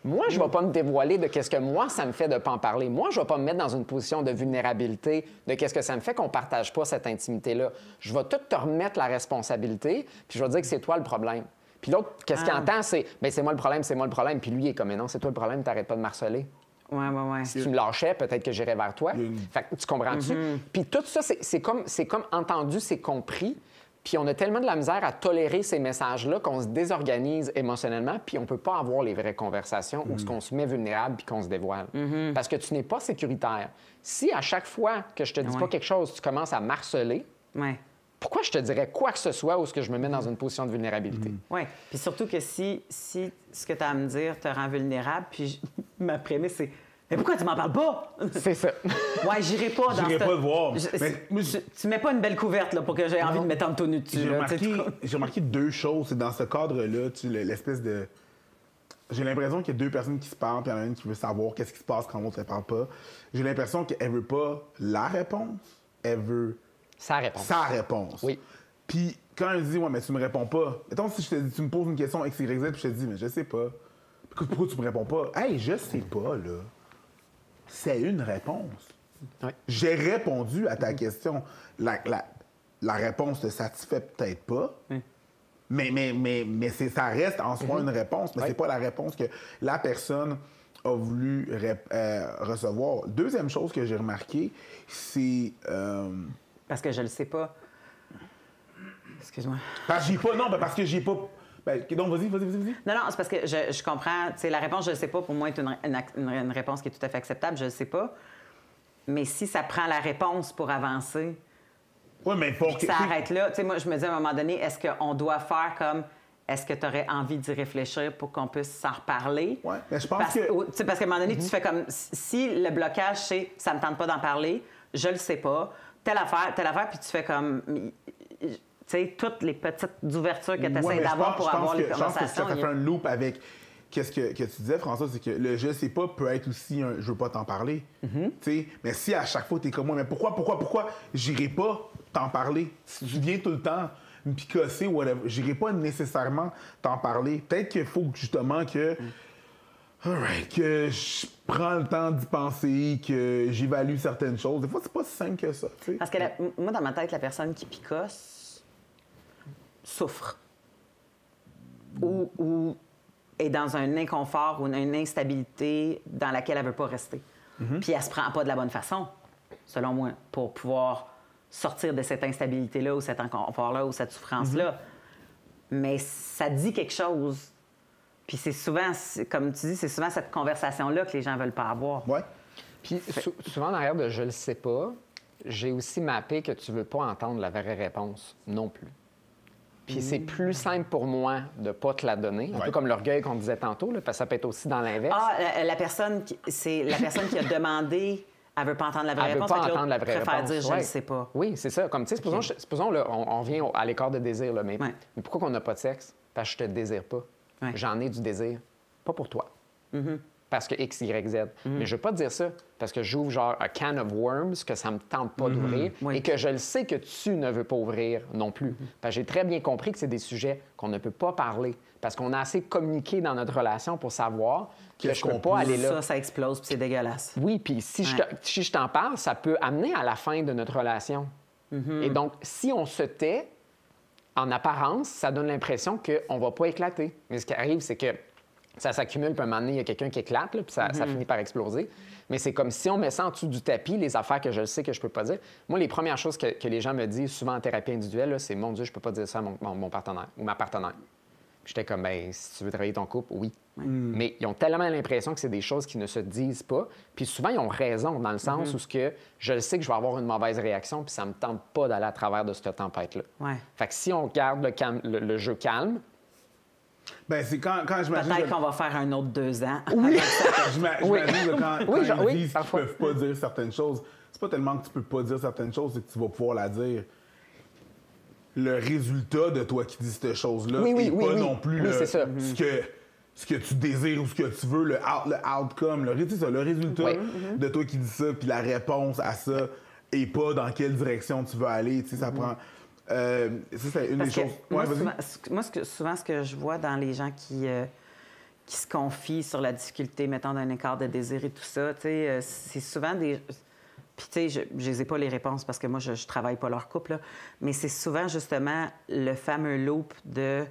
Moi, je ne vais pas me dévoiler de qu'est-ce que moi, ça me fait de ne pas en parler. Moi, je ne vais pas me mettre dans une position de vulnérabilité, de qu'est-ce que ça me fait qu'on ne partage pas cette intimité-là. Je vais tout te remettre la responsabilité, puis je vais dire que c'est toi le problème. Puis l'autre, qu'est-ce qu'il entend, c'est « bien, c'est moi le problème, c'est moi le problème. » Puis lui, il est comme « mais non, c'est toi le problème, tu n'arrêtes pas de m'harceler. » Ouais. Si tu me lâchais, peut-être que j'irais vers toi. Fait que tu comprends-tu? Puis tout ça, c'est comme entendu, c'est compris. Puis on a tellement de la misère à tolérer ces messages-là qu'on se désorganise émotionnellement, puis on peut pas avoir les vraies conversations où on se met vulnérable puis qu'on se dévoile. Parce que tu n'es pas sécuritaire. Si à chaque fois que je te dis pas quelque chose, tu commences à m'harceler, pourquoi je te dirais quoi que ce soit où est-ce que je me mets dans une position de vulnérabilité? Oui. Puis surtout que si ce que tu as à me dire te rend vulnérable, puis ma prémisse, c'est mais pourquoi tu m'en parles pas? C'est ça. Ouais, j'irai pas dans J'irai pas te voir. Tu mets pas une belle couverte là, pour que j'ai envie de mettre en tonneau dessus. J'ai remarqué deux choses. C'est dans ce cadre-là, l'espèce de... J'ai l'impression qu'il y a deux personnes qui se parlent, puis il y en a une qui veut savoir qu'est-ce qui se passe quand l'autre ne parle pas. J'ai l'impression qu'elle veut pas la réponse, elle veut... Sa réponse. Sa réponse. Oui. Puis quand elle dit « Ouais, mais tu me réponds pas », mettons si tu me poses une question X, Y, Z, puis je te dis « Mais je sais pas ». Pourquoi tu me réponds pas? Hey, je sais pas, là. C'est une réponse. Ouais. J'ai répondu à ta question. La réponse te satisfait peut-être pas, mais ça reste en soi une réponse, mais c'est pas la réponse que la personne a voulu recevoir. Deuxième chose que j'ai remarqué, c'est... Parce que je le sais pas. Excuse-moi. Parce que j'ai pas... donc, vas-y. Non, c'est parce que je comprends. Tu sais, la réponse, je ne sais pas, pour moi, est une réponse qui est tout à fait acceptable. Je ne sais pas. Mais si ça prend la réponse pour avancer, mais ça arrête là. Tu sais, moi, je me dis à un moment donné, est-ce qu'on doit faire comme... Est-ce que tu aurais envie d'y réfléchir pour qu'on puisse s'en reparler? Oui, mais je pense que... Parce qu'à un moment donné, tu fais comme... Si le blocage, c'est « ça me tente pas d'en parler, je le sais pas, telle affaire, puis tu fais comme... Tu sais, toutes les petites ouvertures que tu essaies d'avoir pour avoir les conversations. Je pense que ça fait un loop avec qu'est-ce que tu disais, François, c'est que le « je sais pas » peut être aussi un « je veux pas t'en parler ». Mais si à chaque fois, tu es comme moi, mais pourquoi j'irai pas t'en parler? Si tu viens tout le temps me picosser ou whatever, j'irai pas nécessairement t'en parler. Peut-être qu'il faut justement que... que je prends le temps d'y penser, que j'évalue certaines choses. Des fois, c'est pas si simple que ça. T'sais. Parce que moi, dans ma tête, la personne qui picosse souffre. Ou est dans un inconfort ou une instabilité dans laquelle elle ne veut pas rester. Puis elle se prend pas de la bonne façon, selon moi, pour pouvoir sortir de cette instabilité-là ou cet inconfort-là ou cette souffrance-là. Mais ça dit quelque chose. Puis c'est souvent, comme tu dis, c'est souvent cette conversation-là que les gens veulent pas avoir. Ouais. Puis souvent, en arrière de « je le sais pas », j'ai aussi mappé que tu veux pas entendre la vraie réponse non plus. Puis c'est plus simple pour moi de pas te la donner, un peu comme l'orgueil qu'on disait tantôt, là, parce que ça peut être aussi dans l'inverse. La personne, c'est la personne qui a demandé, elle veut pas entendre la vraie Elle veut réponse. pas entendre la vraie préfère réponse. dire « je le sais pas ». Oui, c'est ça. Comme, tu sais, supposons là, on revient à l'écart de désir, là, mais pourquoi qu'on n'a pas de sexe? Parce que je te désire pas. Ouais. J'en ai du désir. Pas pour toi. Parce que X, Y, Z. Mais je veux pas te dire ça parce que j'ouvre genre un can of worms que ça me tente pas d'ouvrir et que je le sais que tu ne veux pas ouvrir non plus. Parce que j'ai très bien compris que c'est des sujets qu'on ne peut pas parler parce qu'on a assez communiqué dans notre relation pour savoir que je peux pas aller là. Ça explose puis c'est dégueulasse. Oui, puis si je t'en parle, ça peut amener à la fin de notre relation. Et donc, si on se tait, en apparence, ça donne l'impression qu'on va pas éclater. Mais ce qui arrive, c'est que ça s'accumule, puis à un moment donné, il y a quelqu'un qui éclate, là, puis ça finit par exploser. Mais c'est comme si on met ça en dessous du tapis, les affaires que je sais que je peux pas dire. Moi, les premières choses que les gens me disent souvent en thérapie individuelle, là, c'est « Mon Dieu, je peux pas dire ça à mon partenaire ou ma partenaire. » J'étais comme « Bien, si tu veux travailler ton couple, oui. Mais ils ont tellement l'impression que c'est des choses qui ne se disent pas. Puis souvent, ils ont raison dans le sens où je le sais que je vais avoir une mauvaise réaction, puis ça me tente pas d'aller à travers de cette tempête-là. Ouais. Fait que si on garde le jeu calme, Ben, c'est quand j'imagine... Peut-être qu'on va faire un autre 2 ans. Oui. J'imagine que quand ils disent qu'ils parfois. peuvent pas dire certaines choses, c'est pas tellement que tu peux pas dire certaines choses, c'est que tu vas pouvoir la dire. Le résultat de toi qui dis cette chose-là n'est pas non plus c'est ça. ce que tu désires ou ce que tu veux, le outcome. Le résultat de toi qui dis ça, puis la réponse à ça, et pas dans quelle direction tu veux aller. Tu sais, ça prend... ça, c'est une des choses... Souvent, ce que je vois dans les gens qui se confient sur la difficulté, mettons, d'un écart de désir et tout ça, tu sais, c'est souvent des... Puis, tu sais, je les ai pas les réponses parce que moi, je travaille pas leur couple, là. Mais c'est souvent, justement, le fameux loop de...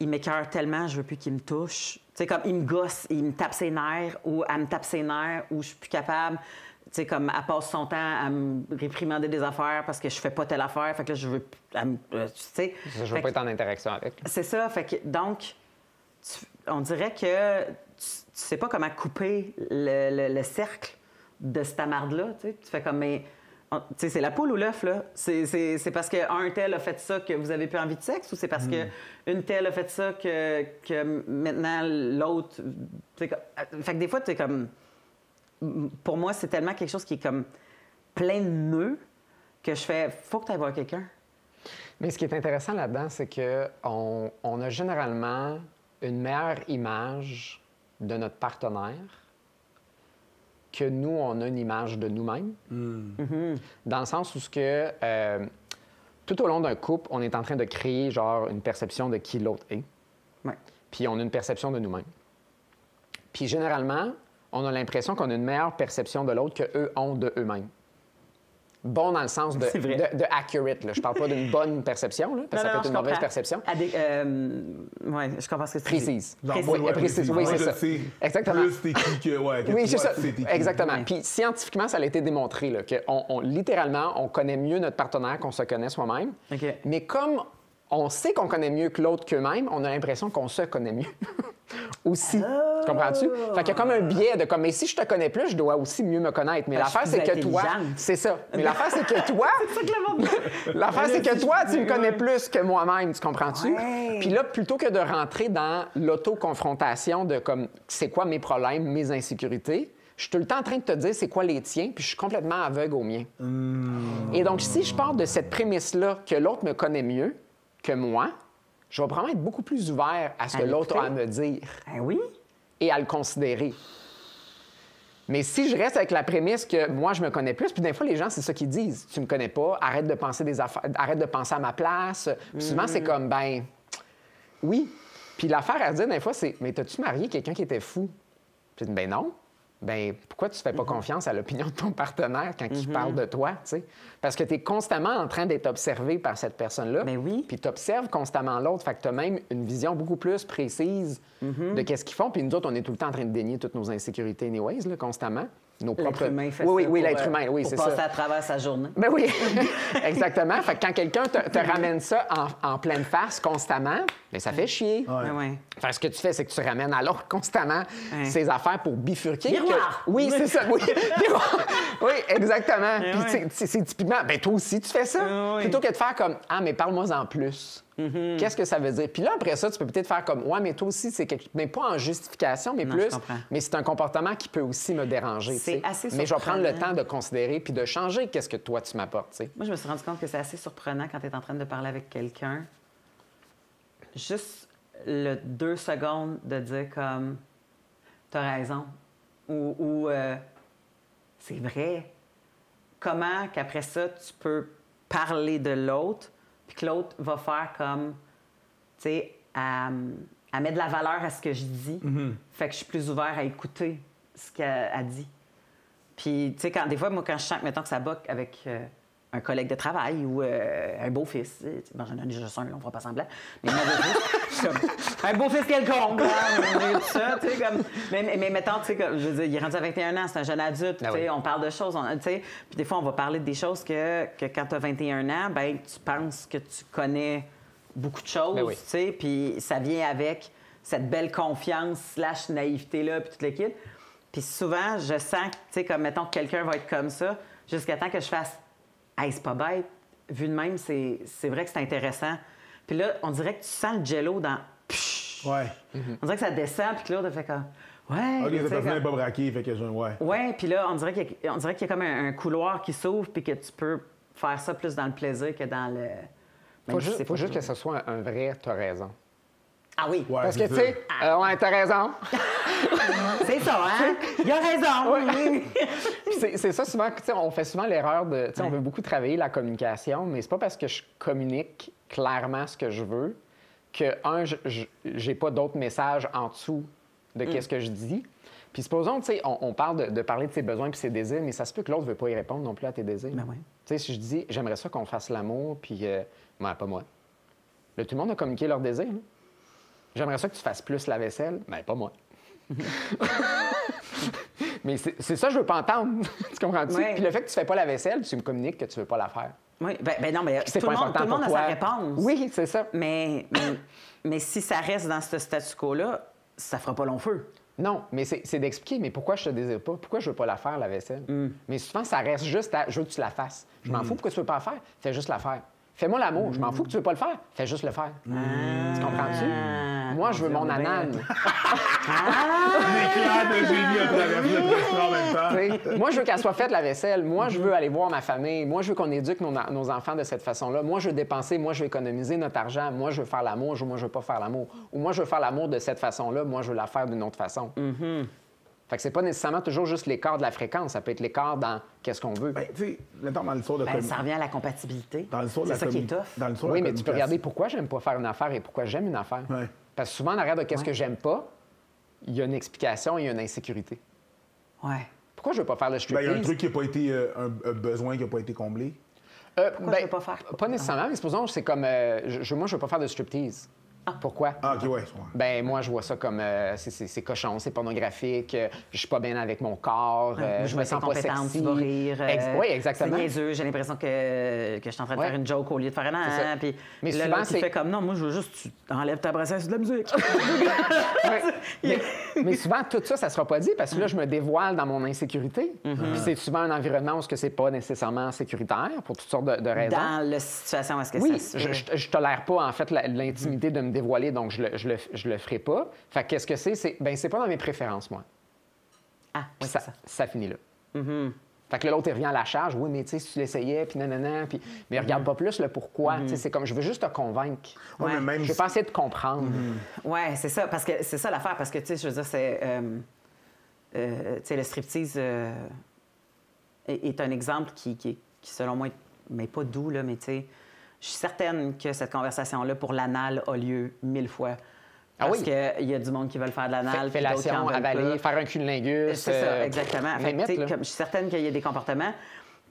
Il m'écoeure tellement, je veux plus qu'il me touche. Tu sais, comme, il me gosse, il me tape ses nerfs, ou elle me tape ses nerfs, ou je suis plus capable... Tu sais, comme, elle passe son temps à me réprimander des affaires parce que je fais pas telle affaire. Fait que là, je veux... tu sais... Je veux pas être en interaction avec. C'est ça. Fait que, donc, on dirait que tu sais pas comment couper le cercle de cette amarde-là. Tu sais, tu fais comme... Mais, tu sais, c'est la poule ou l'œuf, là? C'est parce qu'un tel a fait ça que vous avez plus envie de sexe ou c'est parce qu'une telle a fait ça que maintenant l'autre... Fait que des fois, tu es comme... Pour moi, c'est tellement quelque chose qui est comme plein de nœuds que je fais « faut que tu ailles voir quelqu'un ». Mais ce qui est intéressant là-dedans, c'est qu'on a généralement une meilleure image de notre partenaire que nous, on a une image de nous-mêmes. Dans le sens où tout au long d'un couple, on est en train de créer genre une perception de qui l'autre est. Ouais. Puis on a une perception de nous-mêmes. Puis généralement, on a l'impression qu'on a une meilleure perception de l'autre qu'eux ont de eux-mêmes. Bon dans le sens de accurate. Là. Je parle pas d'une bonne perception, là, parce que ça peut être une mauvaise perception. Oui, je comprends ce que tu dis. Précise. Précise. Oui, c'est ça. Exactement. Plus t'es qui que... Ouais, que oui, c'est ça. Qui. Exactement. Ouais. Puis scientifiquement, ça a été démontré là, que littéralement, on connaît mieux notre partenaire qu'on se connaît soi-même. OK. Mais comme on sait qu'on connaît mieux que l'autre qu'eux-mêmes, on a l'impression qu'on se connaît mieux. Aussi. Tu comprends-tu? Fait qu'il y a comme un biais de comme, mais si je te connais plus, je dois aussi mieux me connaître. Mais l'affaire, c'est que toi. C'est ça. Mais l'affaire, c'est que toi. C'est ça que le monde... L'affaire, c'est que toi, tu me connais plus que moi-même. Tu comprends-tu? Ouais. Puis là, plutôt que de rentrer dans l'auto-confrontation de comme, c'est quoi mes problèmes, mes insécurités, je suis tout le temps en train de te dire c'est quoi les tiens, puis je suis complètement aveugle aux miens. Et donc, si je pars de cette prémisse-là que l'autre me connaît mieux que moi, je vais probablement être beaucoup plus ouvert à ce que l'autre a à me dire. Ben oui. Et à le considérer. Mais si je reste avec la prémisse que moi, je me connais plus, puis des fois, les gens, c'est ça qu'ils disent. Tu me connais pas, arrête de penser des affaires, arrête de penser à ma place. Puis souvent, c'est comme, ben, oui. Puis l'affaire à dire, des fois, c'est, mais t'as-tu marié quelqu'un qui était fou? Puis ben non. Ben pourquoi tu fais pas confiance à l'opinion de ton partenaire quand il parle de toi, tu sais? Parce que tu es constamment en train d'être observé par cette personne-là. Ben oui. Puis tu observes constamment l'autre. Fait que tu as même une vision beaucoup plus précise de qu'est-ce qu'ils font. Puis nous autres, on est tout le temps en train de dénier toutes nos insécurités anyways, là, constamment. nos propres... L'être humain fait oui, ça oui, pour, l'être humain, oui, pour c'est passer ça. à travers sa journée. Ben oui, exactement. Fait que quand quelqu'un te ramène ça en pleine face constamment, bien, ça fait chier. Ouais. Ouais. Fait que ce que tu fais, c'est que tu ramènes alors constamment ces affaires pour bifurquer. Miroir! Oui, c'est ça. Oui, Miroir! Oui, exactement. Eh Puis ouais. c'est typiquement, ben toi aussi, tu fais ça. oui. Plutôt que de faire comme, ah, mais parle-moi en plus. Qu'est-ce que ça veut dire? Puis là, après ça, tu peux peut-être faire comme, ouais, mais toi aussi, c'est quelque... Mais pas en justification, mais Non, plus. je comprends. Mais c'est un comportement qui peut aussi me déranger. C'est tu sais. assez Mais je vais prendre le surprenant. temps de considérer puis de changer qu'est-ce que toi, tu m'apportes. Tu sais. Moi, je me suis rendu compte que c'est assez surprenant quand tu es en train de parler avec quelqu'un. Juste le 2 secondes de dire comme t'as raison ou c'est vrai. Comment qu'après ça, tu peux parler de l'autre puis que l'autre va faire comme, tu sais, à mettre de la valeur à ce que je dis. Fait que je suis plus ouvert à écouter ce qu'elle a dit. Puis, tu sais, des fois, moi, quand je sens, mettons que ça boque avec un collègue de travail ou un beau-fils, bon, j'en ai déjà un, on fera pas semblant, mais un beau-fils, un beau-fils quelconque, tout ça, tu sais, comme... Mais mettons, tu sais, je veux dire, il est rendu à 21 ans, c'est un jeune adulte, tu sais, on parle de choses, tu sais, puis des fois, on va parler de des choses que quand tu as 21 ans, ben tu penses que tu connais beaucoup de choses, Ben oui. tu sais, puis ça vient avec cette belle confiance / naïveté-là, puis tout le kit. Puis souvent, je sens, tu sais, comme, mettons, que quelqu'un va être comme ça, jusqu'à temps que je fasse « Hey, c'est pas bête. » Vu de même, c'est vrai que c'est intéressant. Puis là, on dirait que tu sens le jello dans... Ouais. On dirait que ça descend, puis que l'autre fait comme... Ouais. OK, tu sais, cette personne n'est comme... pas braquée, fait que je... Ouais. Ouais, puis là, on dirait qu'il y a comme un couloir qui s'ouvre, puis que tu peux faire ça plus dans le plaisir que dans le... Faut juste que ce soit un vrai « t'as raison ». Ah oui. Ouais, Parce que, c'est tu ça. sais, ouais, t'as raison. C'est ça, hein? Il a raison! Puis c'est ça souvent, tu sais, on fait souvent l'erreur de, tu sais, on veut beaucoup travailler la communication, mais c'est pas parce que je communique clairement ce que je veux que, j'ai pas d'autres messages en dessous de qu'est-ce que je dis. Puis supposons, tu sais, on parle de parler de ses besoins puis ses désirs, mais ça se peut que l'autre veut pas y répondre non plus à tes désirs. Ben oui. Tu sais, si je dis, j'aimerais ça qu'on fasse l'amour, puis, ouais, pas moi. Là, tout le monde a communiqué leurs désirs. Hein? J'aimerais ça que tu fasses plus la vaisselle. Ben, pas moi. Mais c'est ça que je veux pas entendre. Tu comprends-tu? Ouais. Puis le fait que tu fais pas la vaisselle, tu me communiques que tu veux pas la faire. Oui, ben non, mais C'est tout pas le monde, important tout le monde pour a sa toi. réponse. Oui, c'est ça. Mais si ça reste dans ce statu quo-là, ça fera pas long feu. Non, mais c'est d'expliquer, mais pourquoi je te désire pas? Pourquoi je veux pas la faire, la vaisselle? Mais souvent, ça reste juste à, je veux que tu la fasses. Je m'en fous pourquoi tu veux pas la faire, fais juste la faire. Fais-moi l'amour, je m'en fous que tu veux pas le faire, fais juste le faire. Tu comprends-tu? Moi, je veux mon anane. L'éclair de génie à travers le restaurant en même temps. T'sais, moi, je veux qu'elle soit faite, la vaisselle. Moi, je veux aller voir ma famille. Moi, je veux qu'on éduque nos enfants de cette façon-là. Moi, je veux dépenser. Moi, je veux économiser notre argent. Moi, je veux faire l'amour. Moi, je veux pas faire l'amour. Ou moi, je veux faire l'amour de cette façon-là. Moi, je veux la faire d'une autre façon. Fait que c'est pas nécessairement toujours juste l'écart de la fréquence. Ça peut être l'écart dans qu'est-ce qu'on veut. Ben, tu sais, mettons dans l'histoire de Ben, ça revient à la compatibilité. Dans l'histoire de C'est la ça qui est tough. Dans l'histoire de Oui, la mais tu peux regarder pourquoi j'aime pas faire une affaire et pourquoi j'aime une affaire. Ouais. Parce que souvent, en arrière de qu'est-ce que j'aime pas, il y a une explication et il y a une insécurité. Ouais. Pourquoi je veux pas faire le Ben, striptease? il y a un truc qui n'a pas été... un besoin qui n'a pas été comblé. Pourquoi je veux pas faire? Pas nécessairement, mais supposons, c'est comme... moi, je veux pas faire de striptease. Pourquoi? Ah, OK, ouais. Ben moi, je vois ça comme c'est cochon, c'est pornographique, je suis pas bien avec mon corps, je me sens pas compétente, sexy. tu vas rire. Oui, exactement. C'est niaiseux, j'ai l'impression que je suis en train de faire une joke au lieu de faire un C'est ça. an. Puis Mais là, souvent, l'autre, il c'est- fait comme non, moi, je veux juste tu enlèves ta brassière, c'est de la musique. Mais souvent, tout ça, ça sera pas dit parce que là, je me dévoile dans mon insécurité. Puis c'est souvent un environnement où c'est pas nécessairement sécuritaire pour toutes sortes de raisons. Dans la situation où est-ce que Oui, ça se fait. je tolère pas, en fait, l'intimité de me dévoiler, donc je le ferai pas. Fait que qu'est-ce que c'est? C'est pas dans mes préférences, moi. Ah, Puis oui, c'est ça. ça finit là. Fait que là, l'autre, il revient à la charge. Oui, mais tu sais, si tu l'essayais, puis nanana, puis... Mais regarde pas plus le pourquoi. Tu sais, c'est comme, je veux juste te convaincre. Ouais, mais même Je veux pas essayer de comprendre. Oui, c'est ça, parce que c'est ça l'affaire, parce que, tu sais, je veux dire, c'est... tu sais, le striptease est un exemple qui, selon moi, mais pas doux, là, mais tu sais, je suis certaine que cette conversation-là pour l'anal a lieu 1000 fois. Ah Parce oui? qu'il y a du monde qui veut le faire de l'anal, puis d'autres qui Fellation, en veulent avaler, pas. faire un cunnilingus. C'est ça, exactement. Fait que, limite, tu sais, là. comme je suis certaine qu'il y a des comportements,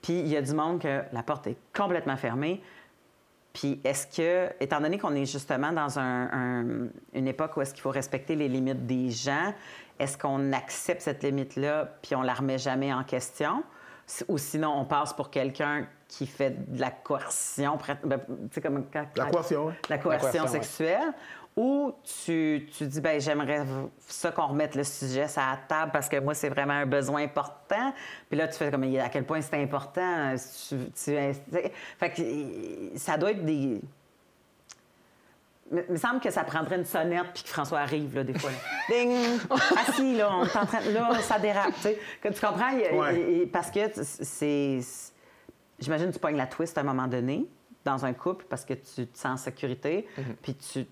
puis il y a du monde que la porte est complètement fermée. Puis est-ce que, étant donné qu'on est justement dans une époque où est-ce qu'il faut respecter les limites des gens, est-ce qu'on accepte cette limite-là puis on la remet jamais en question? Ou sinon, on passe pour quelqu'un qui fait de la coercion, comme La coercion, oui. La coercion sexuelle. Ou tu dis, ben j'aimerais ça qu'on remette le sujet sur la table parce que moi, c'est vraiment un besoin important. Puis là, tu fais comme, à quel point c'est important. Fait que ça doit être des... Il me semble que ça prendrait une sonnette puis que François arrive, là, des fois. Là. Ding! Assis, là, on est en train... Là, ça dérape, tu sais. Tu comprends? Parce que c'est... J'imagine que tu pognes la twist à un moment donné dans un couple parce que tu te sens en sécurité, puis tu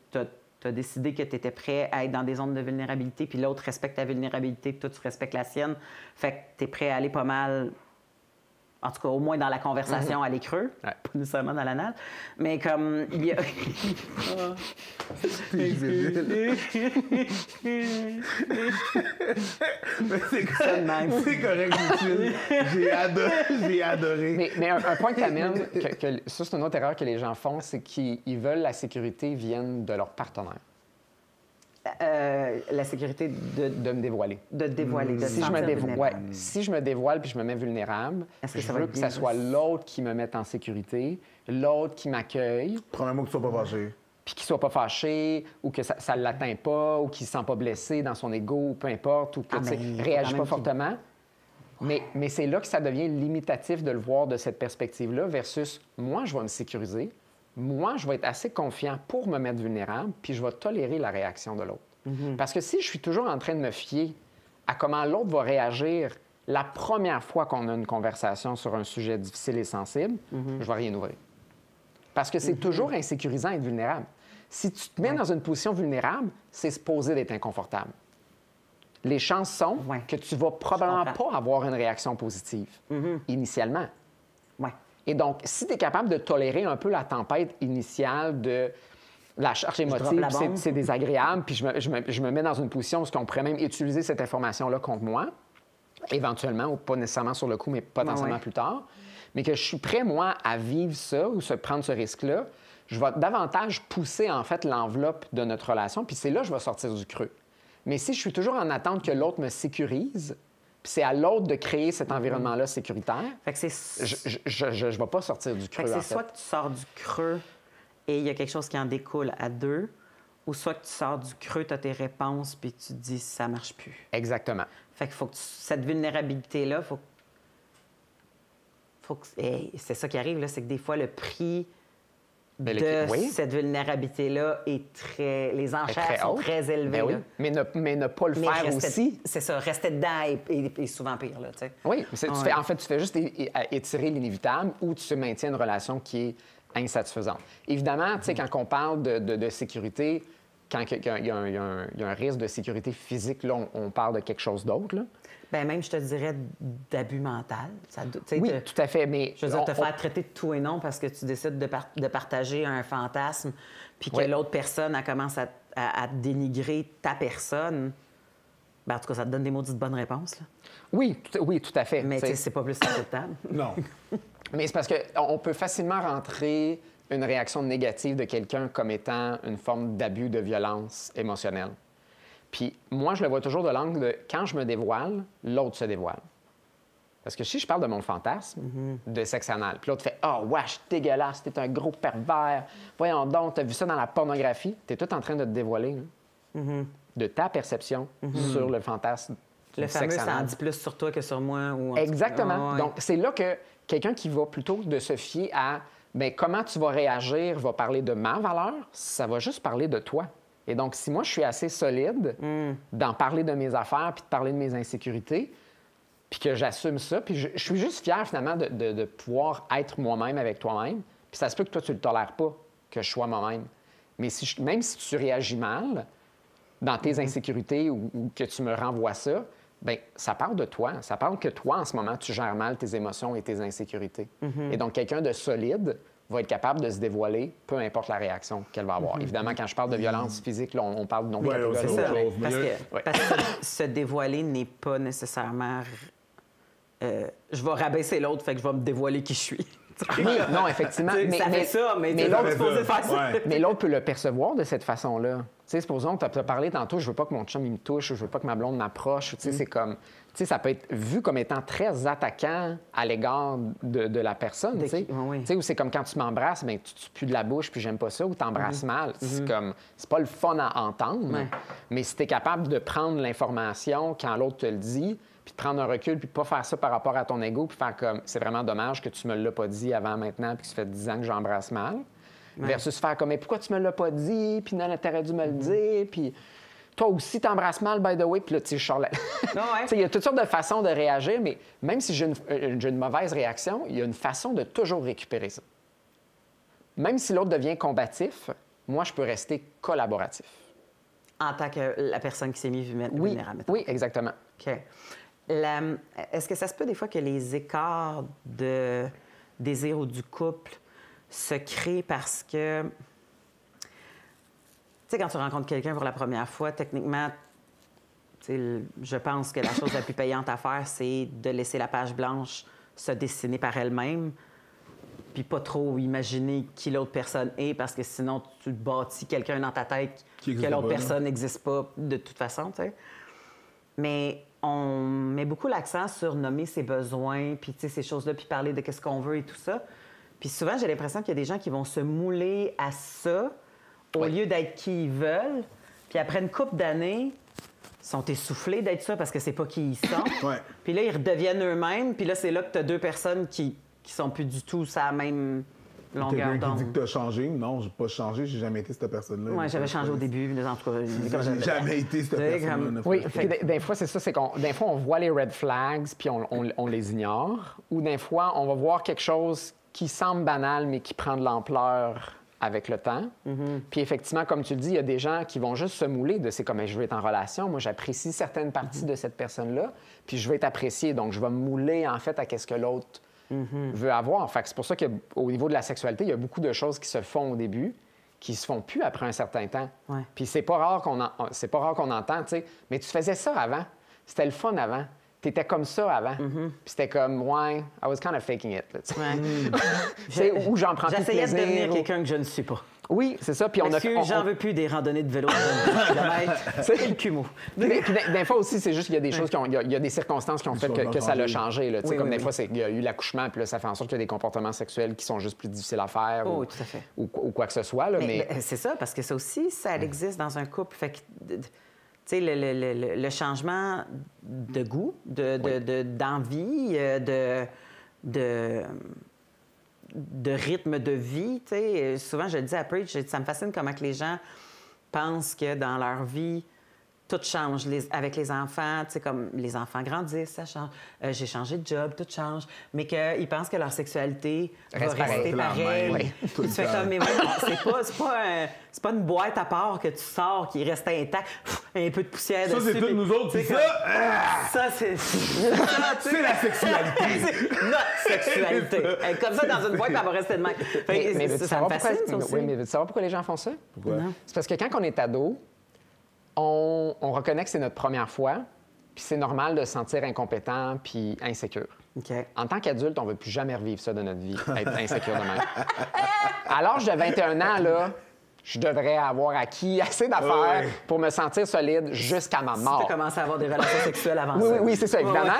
as décidé que tu étais prêt à être dans des zones de vulnérabilité, puis l'autre respecte ta vulnérabilité, puis toi, tu respectes la sienne. Fait que tu es prêt à aller pas mal... En tout cas, au moins dans la conversation, aller creux, pas nécessairement dans l'anal. Mais comme il y a... Mais c'est correct, Lucille. J'ai adoré. Mais un point que tu amènes, ça, c'est une autre erreur que les gens font, c'est qu'ils veulent la sécurité vienne de leur partenaire. La sécurité de me dévoiler. De te dévoiler, de si je me dévoile puis je me mets vulnérable, je veux que ça soit l'autre qui me mette en sécurité, l'autre qui m'accueille. Premièrement, que tu sois pas fâché. Puis qu'il soit pas fâché, ou que ça ne l'atteint pas, ou qu'il ne se sent pas blessé dans son ego, ou peu importe, ou que ne réagit pas fortement. Mais c'est là que ça devient limitatif de le voir de cette perspective-là versus moi, je vais me sécuriser. Moi, je vais être assez confiant pour me mettre vulnérable, puis je vais tolérer la réaction de l'autre. Parce que si je suis toujours en train de me fier à comment l'autre va réagir la première fois qu'on a une conversation sur un sujet difficile et sensible, je ne vais rien ouvrir. Parce que c'est toujours insécurisant d'être vulnérable. Si tu te mets dans une position vulnérable, c'est supposé d'être inconfortable. Les chances sont que tu ne vas probablement pas avoir une réaction positive initialement. Et donc, si tu es capable de tolérer un peu la tempête initiale de la charge émotive, c'est désagréable, puis je me mets dans une position où on pourrait même utiliser cette information-là contre moi, éventuellement, ou pas nécessairement sur le coup, mais potentiellement plus tard, mais que je suis prêt, moi, à vivre ça ou prendre ce risque-là, je vais davantage pousser, en fait, l'enveloppe de notre relation, puis c'est là que je vais sortir du creux. Mais si je suis toujours en attente que l'autre me sécurise, puis c'est à l'autre de créer cet environnement-là sécuritaire, fait que je ne vais pas sortir du creux, c'est soit que tu sors du creux et il y a quelque chose qui en découle à deux, ou soit que tu sors du creux, tu as tes réponses, puis tu te dis ça ne marche plus. Exactement. Fait qu'il faut que cette vulnérabilité-là, c'est ça qui arrive, là, c'est que des fois, le prix de cette vulnérabilité-là est très... Les enchères sont très élevées. Ben oui. Mais ne pas le faire aussi. C'est ça, rester dedans est souvent pire, là, tu sais. Oui, en fait, tu fais juste étirer l'inévitable ou tu maintiens une relation qui est insatisfaisante. Évidemment, tu sais, quand on parle de sécurité, quand il y a un risque de sécurité physique, là, on parle de quelque chose d'autre, là. Bien, même, je te dirais, d'abus mental. Oui, tout à fait, mais... Je veux dire, te faire traiter de tout et non parce que tu décides de partager un fantasme puis que l'autre personne, elle commence à dénigrer ta personne. Bien, en tout cas, ça te donne des maudites bonnes réponses, là. Oui, tout à fait. Mais c'est pas plus acceptable. Non. Mais c'est parce qu'on peut facilement rentrer une réaction négative de quelqu'un comme étant une forme d'abus de violence émotionnelle. Puis moi, je le vois toujours de l'angle de quand je me dévoile, l'autre se dévoile. Parce que si je parle de mon fantasme de sexe anal, puis l'autre fait « Oh, wesh, dégueulasse, t'es un gros pervers, voyons donc, t'as vu ça dans la pornographie », t'es tout en train de te dévoiler de ta perception sur le fantasme du sexe anal. Le fameux « ça en dit plus sur toi que sur moi ». Exactement. Donc, c'est là que quelqu'un qui va plutôt de se fier à bien, comment tu vas réagir va parler de ma valeur, ça va juste parler de toi. Et donc, si moi, je suis assez solide d'en parler de mes affaires puis de parler de mes insécurités, puis que j'assume ça, puis je suis juste fier, finalement, de pouvoir être moi-même avec toi-même. Puis ça se peut que toi, tu le tolères pas, que je sois moi-même. Mais même si tu réagis mal dans tes insécurités ou que tu me renvoies ça, bien, ça parle de toi. Ça parle que toi, en ce moment, tu gères mal tes émotions et tes insécurités. Et donc, quelqu'un de solide va être capable de se dévoiler, peu importe la réaction qu'elle va avoir. Évidemment, quand je parle de violence physique, là, on parle non catégorique. Parce que se dévoiler n'est pas nécessairement... je vais rabaisser l'autre, fait que je vais me dévoiler qui je suis. Oui, non, effectivement. Ça fait ça, mais l'autre est supposé faire ça. Mais l'autre peut le percevoir de cette façon-là. Tu sais, supposons que tu as parlé tantôt, je veux pas que mon chum il me touche, je veux pas que ma blonde m'approche. Tu sais, c'est comme... Tu sais, ça peut être vu comme étant très attaquant à l'égard de la personne, tu sais. Oui. Tu sais, où c'est comme quand tu m'embrasses, bien, tu pues de la bouche, puis j'aime pas ça, ou t'embrasses mal. C'est comme... C'est pas le fun à entendre, mais si t'es capable de prendre l'information quand l'autre te le dit, puis de prendre un recul, puis pas faire ça par rapport à ton ego, puis faire comme... C'est vraiment dommage que tu me l'as pas dit avant maintenant, puis que ça fait 10 ans que j'embrasse mal. Versus faire comme, mais pourquoi tu me l'as pas dit, puis non, t'aurais dû me le dire, puis... Toi aussi, t'embrasses mal, by the way, puis là, tu sais, Charlotte. Il y a toutes sortes de façons de réagir, mais même si j'ai une mauvaise réaction, il y a une façon de toujours récupérer ça. Même si l'autre devient combatif, moi, je peux rester collaboratif. En tant que la personne qui s'est mise vulnérable. Oui, exactement. OK. Est-ce que ça se peut des fois que les écarts de désir ou du couple se créent parce que... Tu sais, quand tu rencontres quelqu'un pour la première fois, techniquement, je pense que la chose la plus payante à faire, c'est de laisser la page blanche se dessiner par elle-même, puis pas trop imaginer qui l'autre personne est, parce que sinon, tu bâtis quelqu'un dans ta tête que l'autre personne n'existe pas de toute façon, tu sais. Mais on met beaucoup l'accent sur nommer ses besoins, puis ces choses-là, puis parler de qu'est-ce qu'on veut et tout ça. Puis souvent, j'ai l'impression qu'il y a des gens qui vont se mouler à ça, au lieu d'être qui ils veulent. Puis après une couple d'années, ils sont essoufflés d'être ça parce que c'est pas qui ils sont. Puis là, ils redeviennent eux-mêmes. Puis là, c'est là que tu as deux personnes qui sont plus du tout sur la même longueur d'onde. Quelqu'un qui dit que tu as changé. Non, j'ai pas changé. J'ai jamais été cette personne-là. Oui, j'avais changé au début. Mais en tout cas, j'ai jamais été cette personne-là. Oui, des fois, c'est ça. C'est des fois, on voit les red flags puis on les ignore. Ou des fois, on va voir quelque chose qui semble banal mais qui prend de l'ampleur avec le temps. Puis effectivement, comme tu le dis, il y a des gens qui vont juste se mouler de c'est comme je veux être en relation. Moi, j'apprécie certaines parties de cette personne-là, puis je veux être apprécié. Donc, je vais me mouler, en fait, à ce que l'autre veut avoir. Fait que c'est pour ça qu'au niveau de la sexualité, il y a beaucoup de choses qui se font au début qui se font plus après un certain temps. Puis c'est pas rare qu'on entend, tu sais, mais tu faisais ça avant. C'était le fun avant. T'étais comme ça avant. Puis c'était comme, I was kind of faking it. Où j'en prends tout plaisir. J'essayais de devenir quelqu'un que je ne suis pas. Oui, c'est ça. Puis j'en veux plus des randonnées de vélo de 20 km. C'est le cul mot. Puis des fois aussi, c'est juste qu'il y a des choses il y a des circonstances qui ont fait que ça l'a changé. Là. Comme des fois, il y a eu l'accouchement, puis là, ça fait en sorte qu'il y a des comportements sexuels qui sont juste plus difficiles à faire. Tout à fait. Ou quoi que ce soit. Là, mais... c'est ça, parce que ça aussi, ça existe dans un couple. Fait que... Tu sais, le changement de goût, d'envie, de rythme de vie, tu sais. Souvent, je le dis à Preach, ça me fascine comment que les gens pensent que dans leur vie, tout change avec les enfants, tu sais, comme les enfants grandissent, ça change. J'ai changé de job, tout change. Mais qu'ils pensent que leur sexualité va rester pareille. Tu fais comme, mais c'est pas une boîte à part que tu sors qui reste intacte, un peu de poussière dessus. Ça, c'est tous nous autres, c'est ça? Ça, c'est la sexualité. C'est notre sexualité. Comme ça, dans une boîte, elle va rester de même. Mais ça me fascine, ça aussi. Oui, mais veux-tu savoir pourquoi les gens font ça? Pourquoi? C'est parce que quand on est ado, on reconnaît que c'est notre première fois, puis c'est normal de se sentir incompétent puis insécure. En tant qu'adulte, on ne veut plus jamais revivre ça de notre vie, être insécure de même. À l'âge de 21 ans, là, je devrais avoir acquis assez d'affaires pour me sentir solide jusqu'à ma mort. Si tu as commencé à avoir des relations sexuelles avant ça. Oui, c'est ça, évidemment.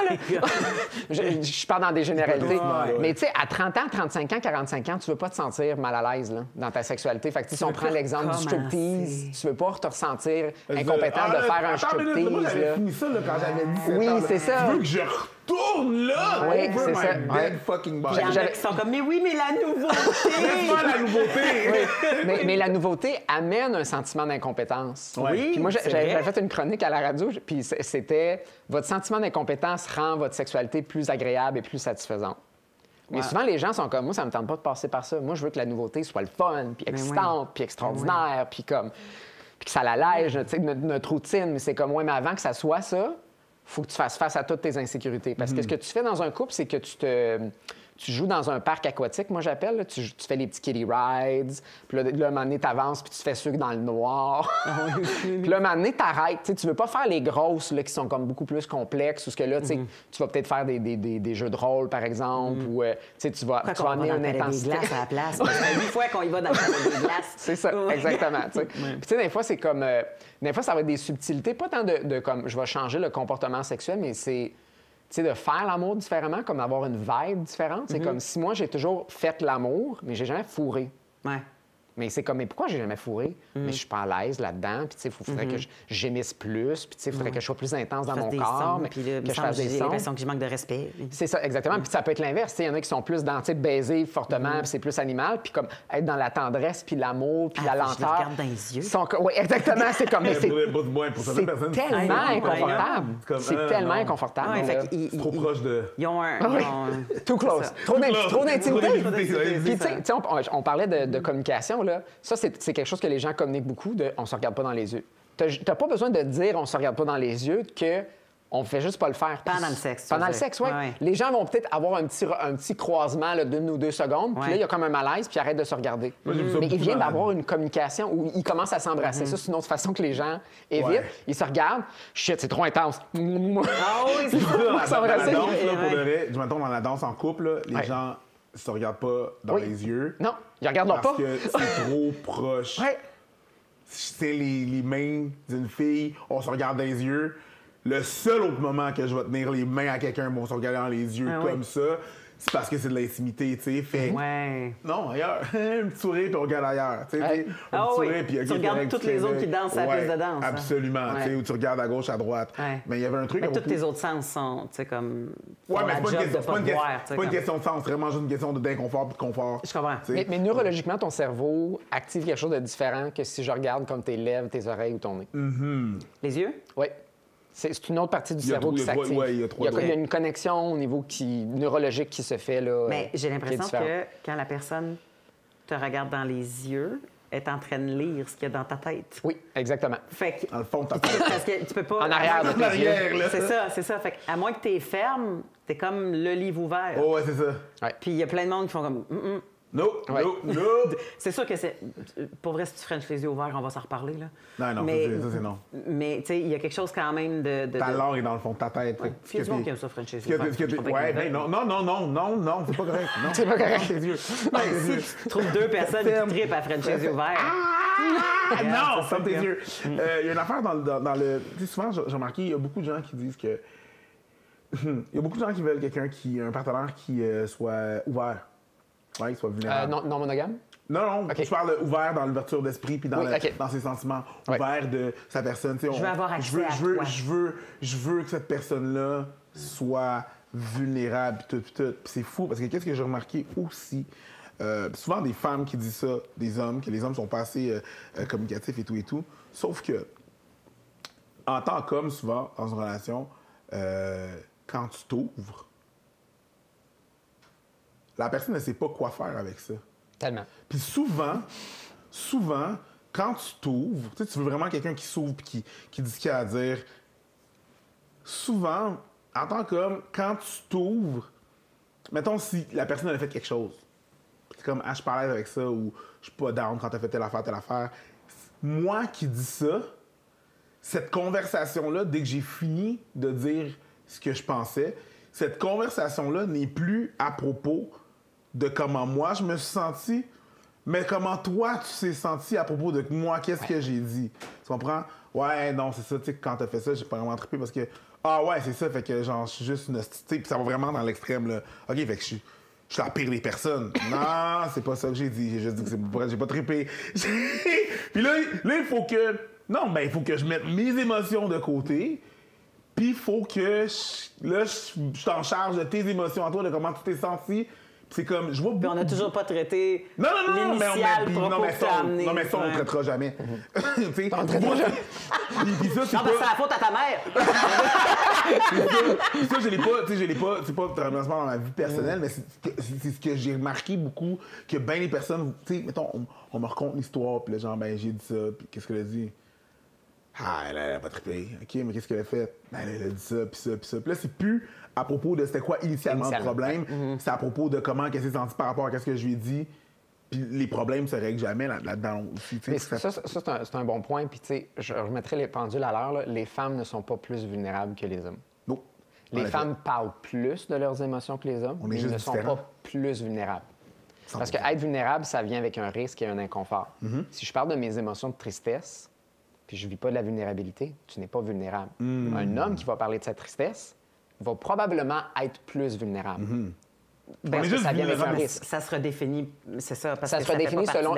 Je parle dans des généralités. Mais tu sais, à 30 ans, 35 ans, 45 ans, tu veux pas te sentir mal à l'aise là, dans ta sexualité. Fait que si on prend l'exemple du striptease, tu veux pas te ressentir incompétent de faire un striptease. J'avais fini ça là, quand j'avais 17 ans. Oui, c'est ça. Je veux que je retourne là. Oui, c'est ça. Dead fucking body. Il y en a qui sont comme, mais oui, mais la nouveauté! C'est pas la nouveauté! Mais la nouveauté amène un sentiment d'incompétence. Oui, puis moi, j'avais fait une chronique à la radio, puis c'était « Votre sentiment d'incompétence rend votre sexualité plus agréable et plus satisfaisante. » Mais souvent, les gens sont comme, moi, ça me tente pas de passer par ça. Moi, je veux que la nouveauté soit le fun, puis excitante, puis extraordinaire, puis comme... Puis que ça l'allège, tu sais, notre routine. Mais c'est comme, mais avant que ça soit ça, faut que tu fasses face à toutes tes insécurités. Parce que ce que tu fais dans un couple, c'est que tu tu joues dans un parc aquatique, moi j'appelle, là, tu fais les petits kiddie rides, puis là, un moment donné, t'avances, puis tu fais ceux dans le noir. Puis là, un moment donné, t'arrêtes. Tu veux pas faire les grosses là, qui sont comme beaucoup plus complexes, ou ce que là, tu vas peut-être faire des jeux de rôle, par exemple, ou tu vas amener une intensité. Des glaces à la place. Ça fait 8 fois qu'on y va dans le palais des glaces. C'est ça, exactement. Puis tu sais, des fois, c'est comme... des fois, ça va être des subtilités, pas tant de comme je vais changer le comportement sexuel, mais c'est... Tu sais, de faire l'amour différemment, comme d'avoir une vibe différente. C'est comme si moi, j'ai toujours fait l'amour, mais j'ai jamais fourré. Ouais. Mais c'est comme, mais pourquoi j'ai jamais fourré? Mais je suis pas à l'aise là-dedans. Puis, tu sais, il faudrait que je gémisse plus. Puis, tu sais, il faudrait que je sois plus intense dans mon corps. Puis là, que je fasse des j'ai sons. l'impression que je manque de respect. C'est ça, exactement. Puis, ça peut être l'inverse. Il y en a qui sont plus dans, tu sais, baiser fortement, puis c'est plus animal. Puis, comme, être dans la tendresse, puis l'amour, puis la lenteur. Je le regarde dans les yeux. Oui, exactement. C'est comme, mais c'est Pour tellement inconfortable. C'est tellement inconfortable. C'est trop proche de... Ils ont un... Too close. Trop d'intimité. Puis, tu sais, on parlait de communication, là. Ça, c'est quelque chose que les gens communiquent beaucoup, on se regarde pas dans les yeux. T'as pas besoin de dire on se regarde pas dans les yeux que on fait juste pas le faire. Pendant le sexe. Pendant le sexe, oui. Ouais. Les gens vont peut-être avoir un petit croisement d'1 ou 2 secondes, puis là, il y a comme un malaise, puis ils arrêtent de se regarder. Mais ils viennent d'avoir une communication où ils commencent à s'embrasser. Ça, c'est une autre façon que les gens évitent. Ouais. Ils se regardent. Shit, c'est trop intense. Ah oui, c'est ça. Dans la danse, là, pour de vrai, mettons, dans la danse en couple, là, les gens se regardent pas dans les yeux. Non, ils regardent pas. Parce que c'est trop proche. Ouais. Si c'est les mains d'une fille, on se regarde dans les yeux. Le seul autre moment que je vais tenir les mains à quelqu'un pour se regarder dans les yeux comme ça, c'est parce que c'est de l'intimité, tu sais. Fait non, ailleurs. Un petit sourire, puis on regarde ailleurs. Tu sais, un petit sourire, puis tu regardes toutes les autres qui dansent à la piste de danse. Absolument. Tu sais, où tu regardes à gauche, à droite. Mais il y avait un truc... Mais tous tes autres sens sont, tu sais, comme... Ouais, mais c'est pas une question de sens. C'est vraiment juste une question d'inconfort et de confort. Je comprends. Mais neurologiquement, ton cerveau active quelque chose de différent que si je regarde comme tes lèvres, tes oreilles ou ton nez. Les yeux? Oui. C'est une autre partie du cerveau qui s'active. Il y a une connexion au niveau neurologique qui se fait. Là, mais j'ai l'impression que quand la personne te regarde dans les yeux, elle est en train de lire ce qu'il y a dans ta tête. Oui, exactement. Fait que, dans le fond de ta tête. Parce que tu peux pas... En arrière de tes yeux. C'est ça. Fait à moins que tu es ferme, t'es comme le livre ouvert. Oh, ouais, c'est ça. Ouais. Puis il y a plein de monde qui font comme... No. C'est sûr que c'est... Pour vrai, si tu frenches les yeux ouverts, on va s'en reparler, là. Non, mais, ça, c'est non. Mais, tu sais, il y a quelque chose quand même de... Ta langue est dans le fond de ta tête. Ouais. Il y a du monde qui aime ça, frencher les yeux ouverts. Ouais, ben non, c'est pas correct. Non. C'est pas correct. Les yeux. Si tu trouves 2 personnes qui trippent à frencher les yeux ouverts... Non, ferme tes yeux. Il y a une affaire dans le... Tu sais, souvent, j'ai remarqué, il y a beaucoup de gens qui disent que... Il y a beaucoup de gens qui veulent quelqu'un un partenaire qui soit ouvert. Oui, qu'il soit vulnérable. Non monogame? Non, okay. Je parle ouvert dans l'ouverture d'esprit puis dans ses sentiments. Ouvert de sa personne. Je veux avoir accès à toi. Je veux que cette personne-là soit vulnérable puis tout. Puis c'est fou parce que qu'est-ce que j'ai remarqué aussi? Souvent des femmes qui disent ça, des hommes, que les hommes sont pas assez communicatifs et tout. Sauf que, en tant qu'homme, souvent, dans une relation, quand tu t'ouvres, la personne ne sait pas quoi faire avec ça. Tellement. Puis souvent, quand tu t'ouvres, tu veux vraiment quelqu'un qui s'ouvre et qui dit ce qu'il a à dire. Souvent, en tant qu'homme, quand tu t'ouvres, mettons si la personne a fait quelque chose, c'est comme, je suis pas à l'aise avec ça ou je suis pas down quand t'as fait telle affaire. Moi qui dis ça, cette conversation-là, dès que j'ai fini de dire ce que je pensais, cette conversation-là n'est plus à propos de comment moi je me suis senti, mais comment toi tu t'es senti à propos de moi, qu'est-ce que j'ai dit. Tu comprends? Ouais, non, c'est ça, tu sais, quand t'as fait ça, j'ai pas vraiment trippé parce que, c'est ça, fait que genre, je suis juste une hostilité, puis ça va vraiment dans l'extrême, là. OK, fait que je suis la pire des personnes. Non, c'est pas ça que j'ai dit, j'ai juste dit que j'ai pas trippé. Puis là, il faut que, il faut que je mette mes émotions de côté, puis il faut que, je t'en charge de tes émotions à toi, de comment tu t'es senti. C'est comme, je vois beaucoup... Puis on n'a toujours pas traité l'initial propos que t'as amené. Non, mais ça, on ne traitera jamais. Tu sais, on traitera jamais. Puis ça, c'est non, mais c'est la faute à ta mère. ça, je l'ai pas, c'est pas vraiment dans ma vie personnelle, mais c'est ce que j'ai remarqué beaucoup, que bien les personnes, tu sais, mettons, on me raconte l'histoire, puis là, genre, j'ai dit ça, puis qu'est-ce qu'elle a dit? Ah, elle a pas trippé. OK, mais qu'est-ce qu'elle a fait? Elle a dit ça, puis ça, puis ça. Puis là, c'est plus à propos de c'était quoi initialement le problème. C'est à propos de comment elle s'est sentie par rapport à ce que je lui ai dit. Puis les problèmes se règlent jamais là-dedans aussi. Mais ça, c'est un bon point. Puis, tu sais, je remettrai les pendules à l'heure. Les femmes ne sont pas plus vulnérables que les hommes. Non. Les femmes parlent plus de leurs émotions que les hommes, mais ils ne sont pas plus vulnérables. 100%. Parce que être vulnérable, ça vient avec un risque et un inconfort. Si je parle de mes émotions de tristesse, puis je ne vis pas de la vulnérabilité, tu n'es pas vulnérable. Un homme qui va parler de sa tristesse va probablement être plus vulnérable. Parce que ça vient avec un risque. Ça se redéfinit, c'est ça. Parce ça que se redéfinit selon,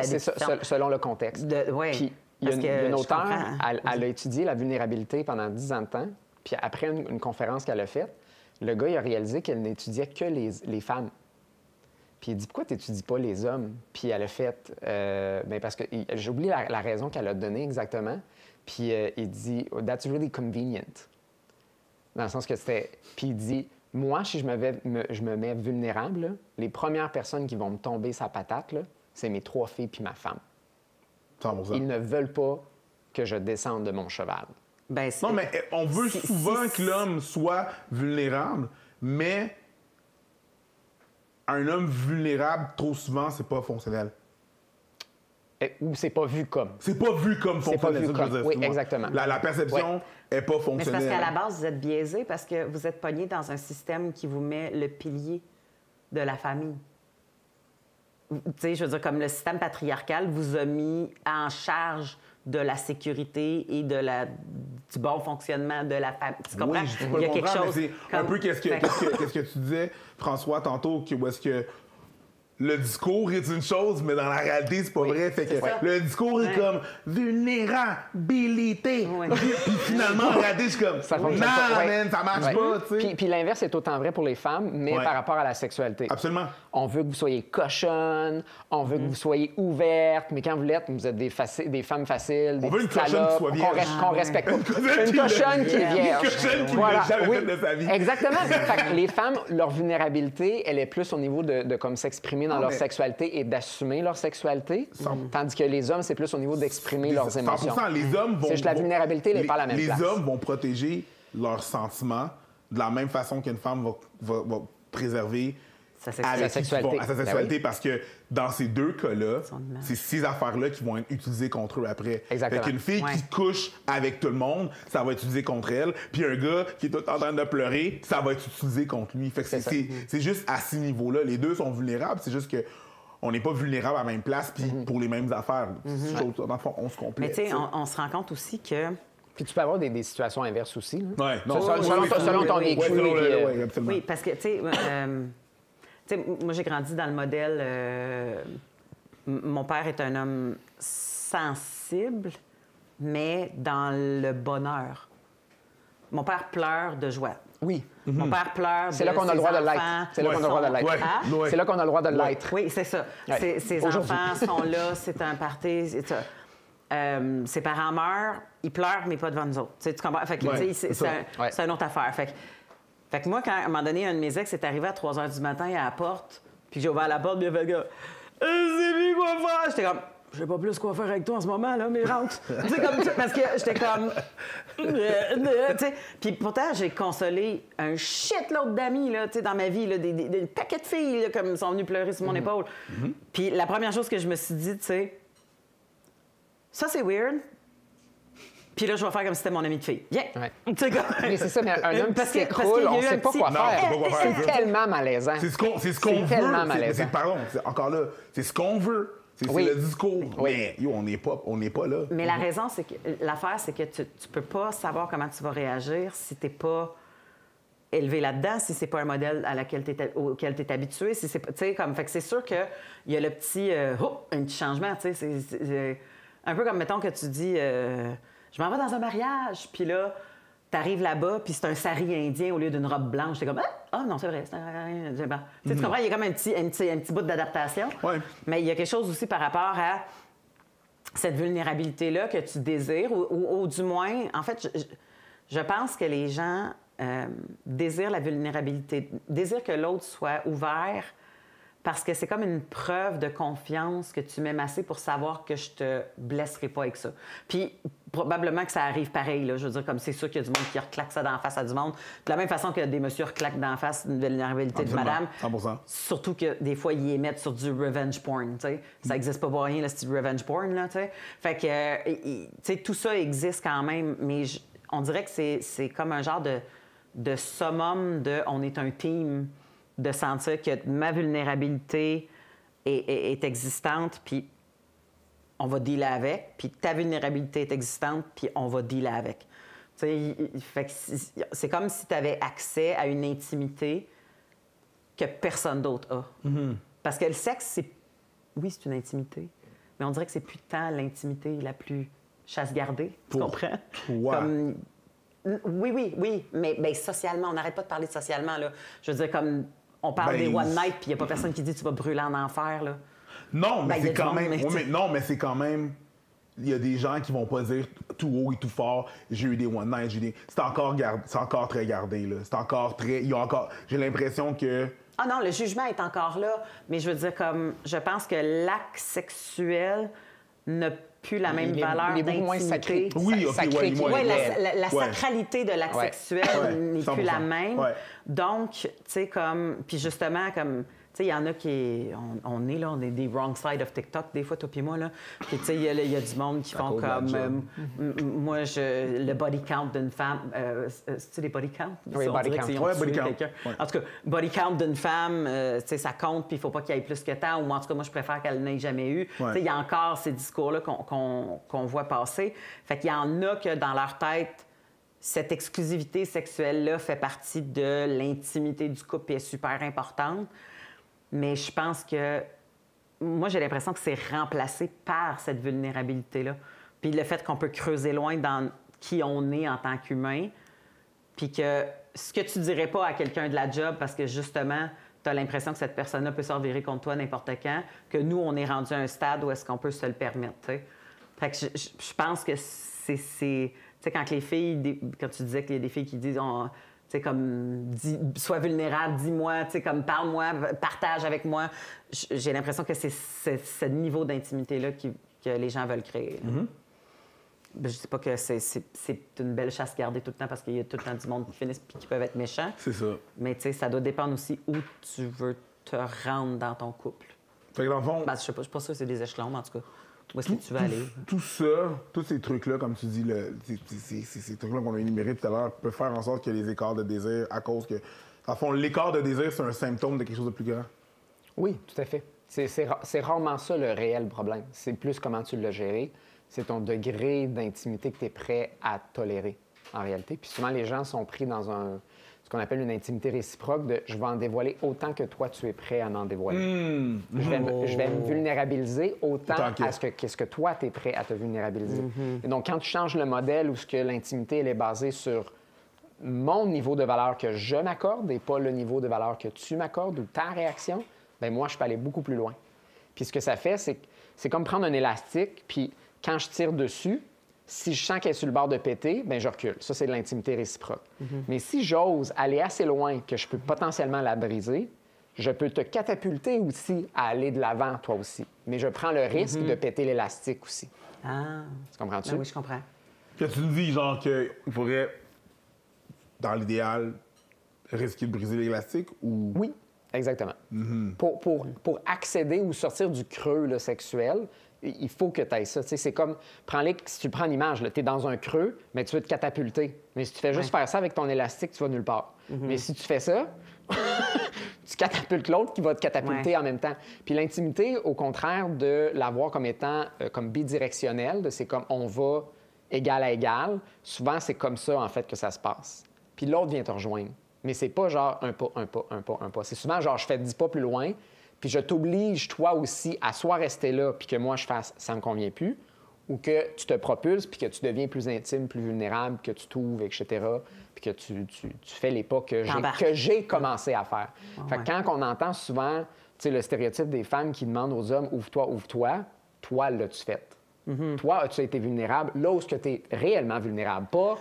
selon le contexte. Oui. Puis il y a une auteure, elle a étudié la vulnérabilité pendant 10 ans de temps. Puis après une conférence qu'elle a faite, le gars il a réalisé qu'elle n'étudiait que les femmes. Puis il dit, pourquoi tu n'étudies pas les hommes? Puis elle a fait, parce que j'oublie la raison qu'elle a donnée exactement. Puis il dit, that's really convenient. Dans le sens que c'était. Puis il dit, moi, si je me mets vulnérable, là, les premières personnes qui vont me tomber sa patate, là, c'est mes 3 filles puis ma femme. 100%. Ils ne veulent pas que je descende de mon cheval. Non, mais on veut souvent que l'homme soit vulnérable, mais un homme vulnérable, trop souvent, c'est pas fonctionnel. Ou c'est pas vu comme. C'est pas vu comme fonctionnel. C'est pas vu comme. Oui, exactement. La perception est pas fonctionnelle. Mais c'est parce qu'à la base, vous êtes biaisé parce que vous êtes pogné dans un système qui vous met le pilier de la famille. Tu sais, je veux dire, comme le système patriarcal vous a mis en charge de la sécurité et du bon fonctionnement de la famille. Tu comprends? Oui, il y a quelque chose. C'est un peu qu'est-ce que tu disais, François, tantôt, où est-ce que le discours est une chose, mais dans la réalité, c'est pas vrai. Fait que le discours est comme vulnérabilité. Puis finalement, en réalité, je suis comme ça marche pas. Tu sais. Puis l'inverse est autant vrai pour les femmes, mais par rapport à la sexualité. Absolument. On veut que vous soyez cochonne, on veut que vous soyez ouverte, mais quand vous l'êtes, vous êtes des femmes faciles, des petites salopes, qu'on respecte pas. Une cochonne qui est vierge. Une cochonne qui n'a jamais fait de sa vie. Exactement. Fait que les femmes, leur vulnérabilité, elle est plus au niveau de comme s'exprimer dans leur sexualité et d'assumer leur sexualité, tandis que les hommes, c'est plus au niveau d'exprimer leurs émotions. 100%, les hommes vont... C'est juste la vulnérabilité, elle n'est pas à la même place. Les hommes vont protéger leurs sentiments de la même façon qu'une femme va préserver sa sexualité. Parce que dans ces deux cas-là, c'est ces affaires-là qui vont être utilisées contre eux après. Exactement. Fait qu'une fille qui couche avec tout le monde, ça va être utilisé contre elle. Puis un gars qui est tout en train de pleurer, ça va être utilisé contre lui. Fait que c'est juste à ce niveau-là. Les deux sont vulnérables. C'est juste que on n'est pas vulnérable à la même place puis pour les mêmes affaires. Dans le fond, on se complète. Mais tu sais, on se rend compte aussi que... Puis tu peux avoir des situations inverses aussi. Oui, selon ton vécu. Oui, parce que, tu sais... moi, j'ai grandi dans le modèle... mon père est un homme sensible, mais dans le bonheur. Mon père pleure de joie. Oui. Mon père pleure de C'est là qu'on a le droit de l'être. C'est là qu'on a le droit de l'être. C'est là qu'on a le droit de l'être. Oui, c'est ça. Ses enfants sont là, c'est un party. Ses parents meurent, ils pleurent, mais pas devant nous autres. Tu comprends? Fait que, c'est une autre affaire. Fait que moi, quand, à un moment donné, un de mes ex est arrivé à 3 h du matin à la porte, puis j'ai ouvert la porte, puis il a fait le gars, « c'est lui quoi faire! » J'étais comme, « Je sais pas plus quoi faire avec toi en ce moment, là, mais rentre! » Tu sais, comme, parce que j'étais comme... tu sais. Puis pourtant, j'ai consolé un shitload d'amis, là, tu sais, dans ma vie, là, des paquets de filles, là, comme sont venues pleurer sur mon épaule. Puis la première chose que je me suis dit, tu sais, ça, c'est weird. Puis là, je vais faire comme si c'était mon ami de fille. Viens! Mais c'est ça, mais un homme qui s'écroule, on ne sait pas quoi faire. C'est tellement malaisant. C'est ce qu'on veut. Tellement malaisant. Pardon, encore là, c'est ce qu'on veut. C'est le discours. Mais on n'est pas là. Mais la raison, c'est que l'affaire, c'est que tu peux pas savoir comment tu vas réagir si tu n'es pas élevé là-dedans, si c'est pas un modèle auquel tu es habitué. Si c'est, fait que c'est sûr qu'il y a le petit un petit changement. C'est un peu comme, mettons, que tu dis... je m'en vais dans un mariage, puis là, t'arrives là-bas, puis c'est un sari indien au lieu d'une robe blanche. T'es comme, ah non, c'est vrai, c'est un... Tu comprends, il y a comme un petit bout d'adaptation. Ouais. Mais il y a quelque chose aussi par rapport à cette vulnérabilité-là que tu désires, ou du moins, en fait, je pense que les gens désirent la vulnérabilité, désirent que l'autre soit ouvert Parce que c'est comme une preuve de confiance que tu m'aimes assez pour savoir que je te blesserai pas avec ça. Puis probablement que ça arrive pareil, là. Je veux dire, comme c'est sûr qu'il y a du monde qui reclaque ça dans la face à du monde. De la même façon que des messieurs reclaquent dans la face une vulnérabilité de madame. 100%. Surtout que des fois, ils émettent sur du revenge porn, tu sais. Ça n'existe pas pour rien, là, c'est du revenge porn, là, tu sais. Fait que, tu sais, tout ça existe quand même, mais on dirait que c'est comme un genre de summum de on est un team, de sentir que ma vulnérabilité est existante, puis on va dealer avec, puis ta vulnérabilité est existante, puis on va dealer avec. Tu sais, c'est comme si tu avais accès à une intimité que personne d'autre a. Parce que le sexe, oui, c'est une intimité, mais on dirait que c'est plus tant l'intimité la plus chasse-gardée. Tu comprends? Ouais. Oui, mais socialement, on n'arrête pas de parler de socialement, là. Je veux dire, comme on parle des one night, puis il n'y a pas personne qui dit tu vas brûler en enfer, là. Non, mais c'est quand même... Mais non, mais c'est quand même... Il y a des gens qui vont pas dire tout haut et tout fort « j'ai eu des one night, C'est encore très gardé, là. C'est encore très... J'ai l'impression que... Ah non, le jugement est encore là, mais je veux dire, comme... Je pense que l'acte sexuel n'a plus la même valeur d'intimité. Oui, OK, la sacralité de l'acte sexuel n'est plus la même. Ouais. Donc, tu sais, comme... Puis justement, comme... Tu sais, il y en a qui... On est des wrong side of TikTok, des fois, toi puis moi, là. Puis, tu sais, il y a du monde qui font comme... moi, le body count d'une femme... c'est-tu des body count? Oui, body count. Ouais, body count. Ouais. En tout cas, body count d'une femme, tu sais, ça compte, puis il faut pas qu'il y ait plus que tant. Ou en tout cas, moi, je préfère qu'elle n'ait jamais eu. Tu sais, il y a encore ces discours-là qu'on voit passer. Fait qu'il y en a que, dans leur tête... Cette exclusivité sexuelle-là fait partie de l'intimité du couple et est super importante. Mais je pense que... Moi, j'ai l'impression que c'est remplacé par cette vulnérabilité-là. Puis le fait qu'on peut creuser loin dans qui on est en tant qu'humain, puis que ce que tu dirais pas à quelqu'un de la job parce que, justement, tu as l'impression que cette personne-là peut se revirer contre toi n'importe quand, que nous, on est rendu à un stade où est-ce qu'on peut se le permettre, t'sais. Fait que je pense que c'est... Tu sais, quand les filles, quand tu disais qu'il y a des filles qui disent, tu sais, comme, sois vulnérable, dis-moi, tu sais, comme, parle-moi, partage avec moi, j'ai l'impression que c'est ce niveau d'intimité-là que les gens veulent créer. Je dis pas que c'est une belle chasse gardée tout le temps parce qu'il y a tout le temps du monde qui finissent et qui peuvent être méchants. C'est ça. Mais, tu sais, ça doit dépendre aussi où tu veux te rendre dans ton couple. Fait que dans le fond... Je sais pas, je suis pas sûre que c'est des échelons, mais en tout cas... Où est-ce que tu vas aller? Tout ça, tous ces trucs-là, comme tu dis, ces trucs-là qu'on a énumérés tout à l'heure, peuvent faire en sorte que les écarts de désir, à cause que... En fond, l'écart de désir, c'est un symptôme de quelque chose de plus grand. Oui, tout à fait. C'est rarement ça le réel problème. C'est plus comment tu l'as géré. C'est ton degré d'intimité que tu es prêt à tolérer, en réalité. Puis souvent, les gens sont pris dans ce qu'on appelle une intimité réciproque de « je vais en dévoiler autant que toi, tu es prêt à en dévoiler. Je vais me vulnérabiliser autant qu'est-ce que toi, tu es prêt à te vulnérabiliser. Et donc, quand tu changes le modèle où ce que l'intimité, elle est basée sur mon niveau de valeur que je m'accorde et pas le niveau de valeur que tu m'accordes ou ta réaction, bien moi, je peux aller beaucoup plus loin. Puis ce que ça fait, c'est comme prendre un élastique, puis quand je tire dessus, si je sens qu'elle est sur le bord de péter, bien, je recule. Ça, c'est de l'intimité réciproque. Mais si j'ose aller assez loin que je peux potentiellement la briser, je peux te catapulter aussi à aller de l'avant, toi aussi. Mais je prends le risque de péter l'élastique aussi. Ah. Tu comprends-tu? Ben oui, je comprends. Que tu nous dis, genre, qu'il faudrait, dans l'idéal, risquer de briser l'élastique ou... Oui, exactement. Pour accéder ou sortir du creux là, sexuel, il faut que tu ailles ça. C'est comme, si tu prends l'image, tu es dans un creux, mais tu veux te catapulter. Mais si tu fais juste faire ça avec ton élastique, tu vas nulle part. Mais si tu fais ça, tu catapultes l'autre qui va te catapulter en même temps. Puis l'intimité, au contraire de la voir comme étant comme bidirectionnelle, c'est comme on va égal à égal, souvent c'est comme ça, en fait, que ça se passe. Puis l'autre vient te rejoindre. Mais c'est pas genre un pas, un pas, un pas, un pas. C'est souvent genre je fais 10 pas plus loin, puis je t'oblige, toi aussi, à soit rester là, puis que moi, je fasse « ça me convient plus », ou que tu te propulses, puis que tu deviens plus intime, plus vulnérable, que tu t'ouvres, etc., puis que tu fais les pas que j'ai commencé à faire. Fait que quand on entend souvent, tu sais, le stéréotype des femmes qui demandent aux hommes « ouvre-toi », toi, l'as-tu fait? Toi, as-tu été vulnérable? Là où est-ce que tu es réellement vulnérable? Pas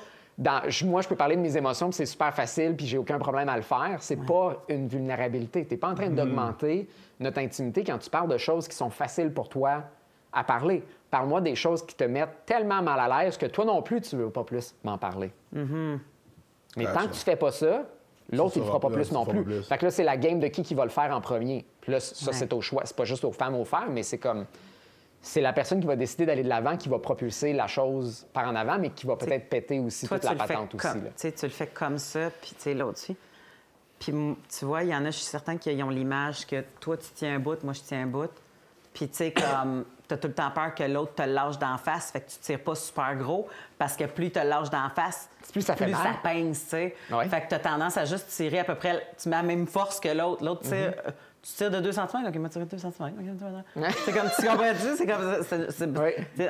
moi, je peux parler de mes émotions, puis c'est super facile, puis j'ai aucun problème à le faire. C'est pas une vulnérabilité. Tu n'es pas en train d'augmenter notre intimité quand tu parles de choses qui sont faciles pour toi à parler. Parle-moi des choses qui te mettent tellement mal à l'aise que toi non plus, tu ne veux pas plus m'en parler. Mais tant que tu fais pas ça, l'autre, il ne le fera pas plus non plus. Fait que là, c'est la game de qui va le faire en premier. Puis là, ça, c'est au choix. C'est pas juste aux femmes au faire, mais c'est comme... C'est la personne qui va décider d'aller de l'avant qui va propulser la chose par en avant, mais qui va peut-être péter aussi toute la patente aussi. Tu le fais comme ça, puis l'autre aussi. Puis tu vois, il y en a, je suis certain qu'ils ont l'image que toi, tu tiens un bout, moi, je tiens un bout. Puis tu sais, comme tu as tout le temps peur que l'autre te lâche d'en face, fait que tu tires pas super gros, parce que plus il te lâche d'en face, plus ça pince, tu sais. Ouais. Fait que tu as tendance à juste tirer à peu près, tu mets la même force que l'autre. L'autre tire... Tu tires de 2 cm, OK, il m'a tiré de 2 cm. C'est comme, tu comprends-tu? C'est comme,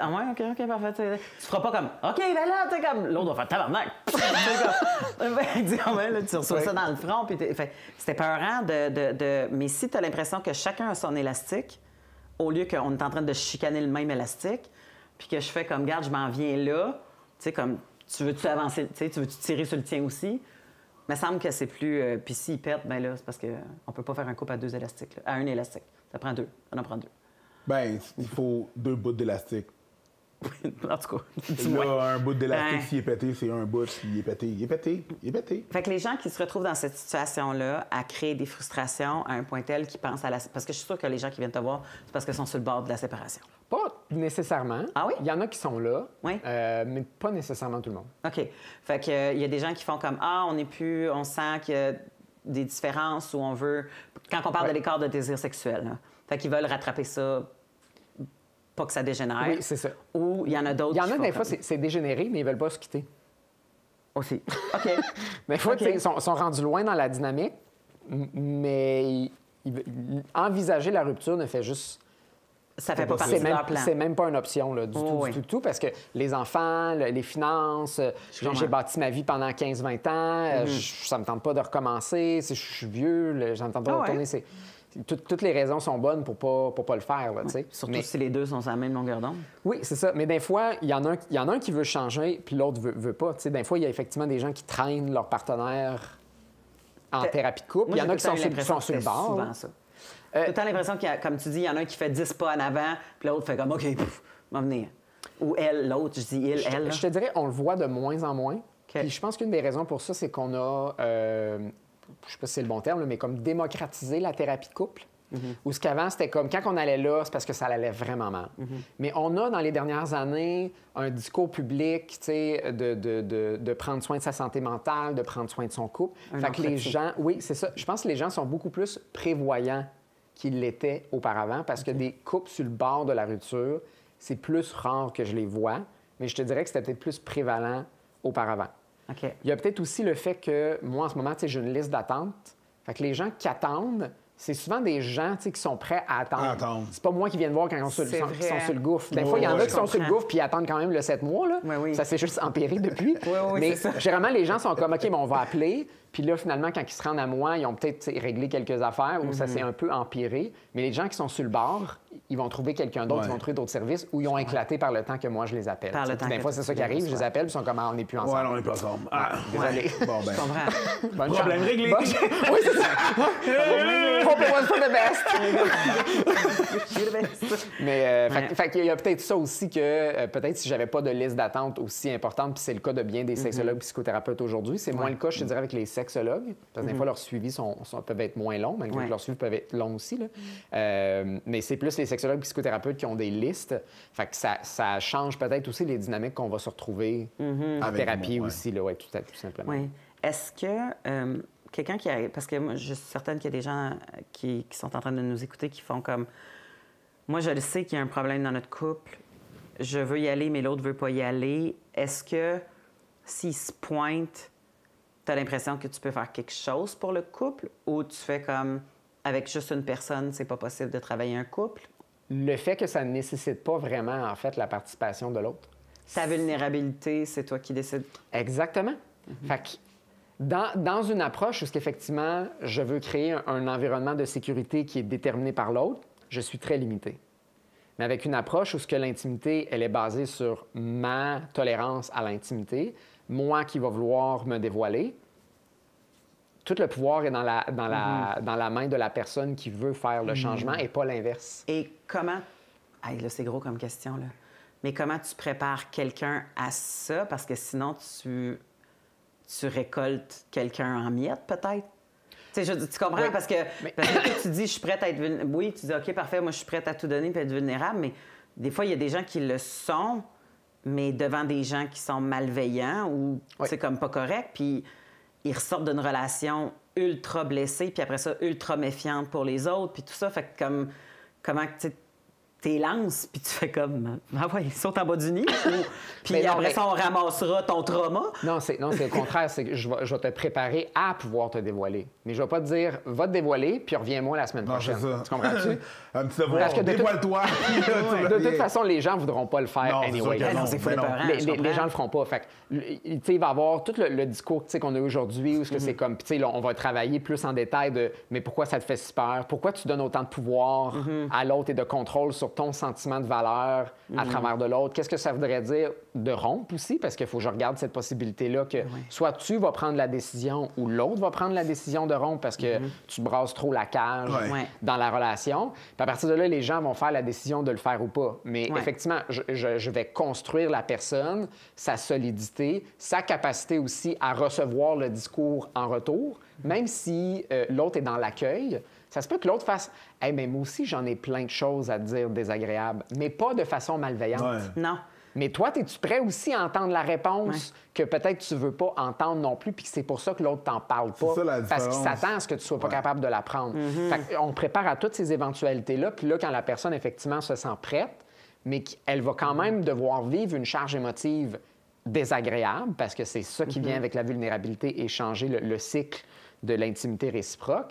ah ouais, OK, parfait. Tu feras pas comme, OK, ben là, tu sais, comme, l'autre va faire tabarnak. Tu reçois ça dans le front. Puis c'était peurant mais si tu as l'impression que chacun a son élastique, au lieu qu'on est en train de chicaner le même élastique, puis que je fais comme, garde, je m'en viens là, tu sais, comme, tu veux-tu avancer, tu veux-tu tirer sur le tien aussi? Il me semble que c'est plus... puis s'ils pètent, bien là, c'est parce qu'on peut pas faire un couple à 2 élastiques, là, à un élastique. Ça prend 2. Ça en prend 2. Ben, il faut 2 bouts d'élastique. En tout cas, là, un bout d'élastique, s'il est pété, c'est un bout. S'il est pété, il est pété. Il est pété. Fait que les gens qui se retrouvent dans cette situation-là, à créer des frustrations à un point tel qu'ils pensent à la... Parce que je suis sûre que les gens qui viennent te voir, c'est parce qu'ils sont sur le bord de la séparation. Pas nécessairement. Ah oui? Il y en a qui sont là, oui? Mais pas nécessairement tout le monde. OK. Fait que il y a des gens qui font comme « Ah, on sent qu'il y a des différences où on veut... » Quand on parle de l'écart de désir sexuel, là. Fait qu'ils veulent rattraper ça, pas que ça dégénère. Oui, c'est ça. Ou il y en a d'autres Il y en a des fois, c'est dégénéré, mais ils veulent pas se quitter. Aussi. OK. Des fois, ils sont rendus loin dans la dynamique, mais envisager la rupture ne fait juste... Ça fait pas partie de leur plan. C'est même pas une option, là, du tout, parce que les enfants, les finances, j'ai bâti ma vie pendant 15-20 ans, ça me tente pas de recommencer, je suis vieux, ça me tente pas de retourner. Toutes les raisons sont bonnes pour pas le faire. Là, surtout si les deux sont sur la même longueur d'onde. Oui, c'est ça. Mais des fois, il y en a un qui veut changer, puis l'autre veut pas. Des fois, il y a effectivement des gens qui traînent leur partenaire en thérapie de couple. Il y en a qui sont sur le bord. Souvent ça. Tout le temps l'impression qu'il y a, comme tu dis, il y en a un qui fait 10 pas en avant, puis l'autre fait comme OK, va venir. Ou elle, l'autre, je dis elle. Je te dirais, on le voit de moins en moins. Puis je pense qu'une des raisons pour ça, c'est qu'on a... je sais pas si c'est le bon terme, mais comme démocratiser la thérapie de couple. Où ce qu'avant, c'était comme quand on allait là, c'est parce que ça allait vraiment mal. Mais on a, dans les dernières années, un discours public, tu sais, de prendre soin de sa santé mentale, de prendre soin de son couple. Fait que les gens... Oui, c'est ça. Je pense que les gens sont beaucoup plus prévoyants qu'ils l'étaient auparavant parce que des couples sur le bord de la rupture, c'est plus rare que je les vois. Mais je te dirais que c'était peut-être plus prévalent auparavant. Okay. Il y a peut-être aussi le fait que, moi, en ce moment, j'ai une liste d'attente. Fait que les gens qui attendent, c'est souvent des gens qui sont prêts à attendre. C'est pas moi qui viens de voir quand ils sont sur le gouffre. Des fois, il y en a qui sont sur le gouffre puis ils attendent quand même le 7 mois. Là. Ça s'est juste empiré depuis. Mais généralement, les gens sont comme, OK, on va appeler. Puis là, finalement, quand ils se rendent à moi, ils ont peut-être réglé quelques affaires où ça s'est un peu empiré. Mais les gens qui sont sur le bord, ils vont trouver quelqu'un d'autre, ils vont trouver d'autres services ou ils ont éclaté par le temps que moi, je les appelle. Des fois, c'est ça qui arrive. Je les appelle puis ils sont comme, on n'est plus ensemble. Ouais, on n'est plus ensemble. Désolé. Bon, ben. Je comprends. Problème réglé. Oui, c'est ça. Hope it was for the best. Mais fait qu'il y a peut-être ça aussi que peut-être si j'avais pas de liste d'attente aussi importante, puis c'est le cas de bien des sexologues psychothérapeutes aujourd'hui, c'est moins le cas, je te dirais, avec les sexologues, parce que des fois, leurs suivis peuvent être moins longs, malgré que leurs suivis peuvent être longs aussi. Là. Mais c'est plus les sexologues psychothérapeutes qui ont des listes. Fait que ça change peut-être aussi les dynamiques qu'on va se retrouver en thérapie aussi, là, tout simplement. Oui. Est-ce que quelqu'un qui arrive... Parce que moi, je suis certaine qu'il y a des gens qui sont en train de nous écouter qui font comme... Moi, je le sais qu'il y a un problème dans notre couple. Je veux y aller, mais l'autre veut pas y aller. Est-ce que s'il se pointe... Tu as l'impression que tu peux faire quelque chose pour le couple ou tu fais comme avec juste une personne, c'est pas possible de travailler un couple? Le fait que ça ne nécessite pas vraiment, en fait, la participation de l'autre. Ta vulnérabilité, c'est toi qui décides. Exactement. Fait que dans une approche où effectivement, je veux créer un environnement de sécurité qui est déterminé par l'autre, je suis très limité. Mais avec une approche où l'intimité, elle est basée sur ma tolérance à l'intimité, moi qui va vouloir me dévoiler, tout le pouvoir est dans la main de la personne qui veut faire le changement et pas l'inverse. Et comment... Hey, là, c'est gros comme question, là. Mais comment tu prépares quelqu'un à ça? Parce que sinon, tu récoltes quelqu'un en miettes, peut-être? Tu comprends? Oui. Parce que tu dis, je suis prête à être vulnérable. Oui, tu dis, OK, parfait, moi, je suis prête à tout donner et être vulnérable. Mais des fois, il y a des gens qui le sont, mais devant des gens qui sont malveillants ou, c'est comme pas correct. Puis ils ressortent d'une relation ultra blessée, puis après ça, ultra méfiante pour les autres, puis tout ça. Fait que comment t'es lance, puis tu fais comme, ah ouais, ils sont en bas du nid. Puis après ça, on ramassera ton trauma. Non, c'est au contraire, c'est que je vais te préparer à pouvoir te dévoiler. Mais je vais pas te dire, va te dévoiler, puis reviens-moi la semaine prochaine. Ça. Tu comprends-tu? Un petit devoir, dévoile-toi. De toute façon, les gens voudront pas le faire anyway. C'est fou, les gens le feront pas. Fait que, il va y avoir tout le discours qu'on a aujourd'hui où c'est comme, là, on va travailler plus en détail de, mais pourquoi ça te fait si peur? Pourquoi tu donnes autant de pouvoir à l'autre et de contrôle sur ton sentiment de valeur à travers de l'autre? Qu'est-ce que ça voudrait dire de rompre aussi? Parce qu'il faut que je regarde cette possibilité-là que soit tu vas prendre la décision ou l'autre va prendre la décision de rompre parce que tu brasses trop la cage dans la relation. Puis à partir de là, les gens vont faire la décision de le faire ou pas. Mais effectivement, je vais construire la personne, sa solidité, sa capacité aussi à recevoir le discours en retour, même si l'autre est dans l'accueil. Ça se peut que l'autre fasse « Hey, mais moi aussi, j'en ai plein de choses à te dire désagréables », mais pas de façon malveillante. Ouais. Non. Mais toi, es-tu prêt aussi à entendre la réponse que peut-être tu veux pas entendre non plus, puis que c'est pour ça que l'autre t'en parle pas, ça, la parce qu'il différence. s'attend à ce que tu sois pas capable de l'apprendre. On prépare à toutes ces éventualités-là, puis là, quand la personne, effectivement, se sent prête, mais qu'elle va quand même devoir vivre une charge émotive désagréable, parce que c'est ça qui vient avec la vulnérabilité et changer le cycle de l'intimité réciproque.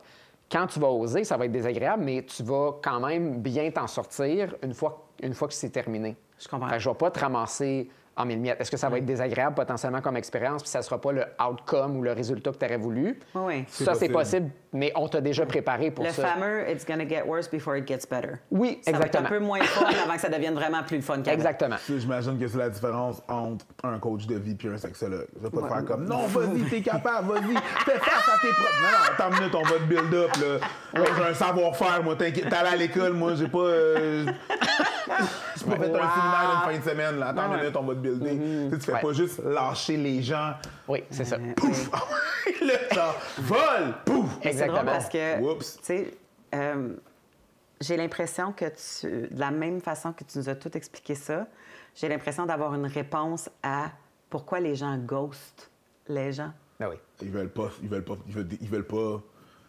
Quand tu vas oser, ça va être désagréable, mais tu vas quand même bien t'en sortir une fois que c'est terminé. Je comprends. Fait que je ne vais pas te ramasser en mille miettes. Est-ce que ça va être désagréable potentiellement comme expérience, puis ça ne sera pas le outcome ou le résultat que tu aurais voulu? Oui. Ça, c'est possible, mais on t'a déjà préparé pour ça. Le fameux « it's gonna get worse before it gets better ». Oui, ça exactement. Ça va être un peu moins fun avant que ça devienne vraiment plus fun qu'avant. Exactement. J'imagine que c'est la différence entre un coach de vie et un sexologue. Je vais pas te faire comme « Non, vas-y, t'es capable, vas-y, fais face à tes propres... » Non, attends une minute, on va te build-up, là. J'ai un savoir-faire, moi, t'inquiète. T'es allé à l'école, moi, j'ai pas... J'ai pas fait un séminaire une fin de semaine, là. Attends une minute, on va te builder. Tu fais pas juste lâcher les gens. Oui, c'est ça. Pouf! Là, genre, vol! Pouf! C'est drôle parce que, Oups. tu sais, j'ai l'impression que de la même façon que tu nous as tout expliqué ça, j'ai l'impression d'avoir une réponse à pourquoi les gens ghostent les gens. Ben oui. Ils veulent pas.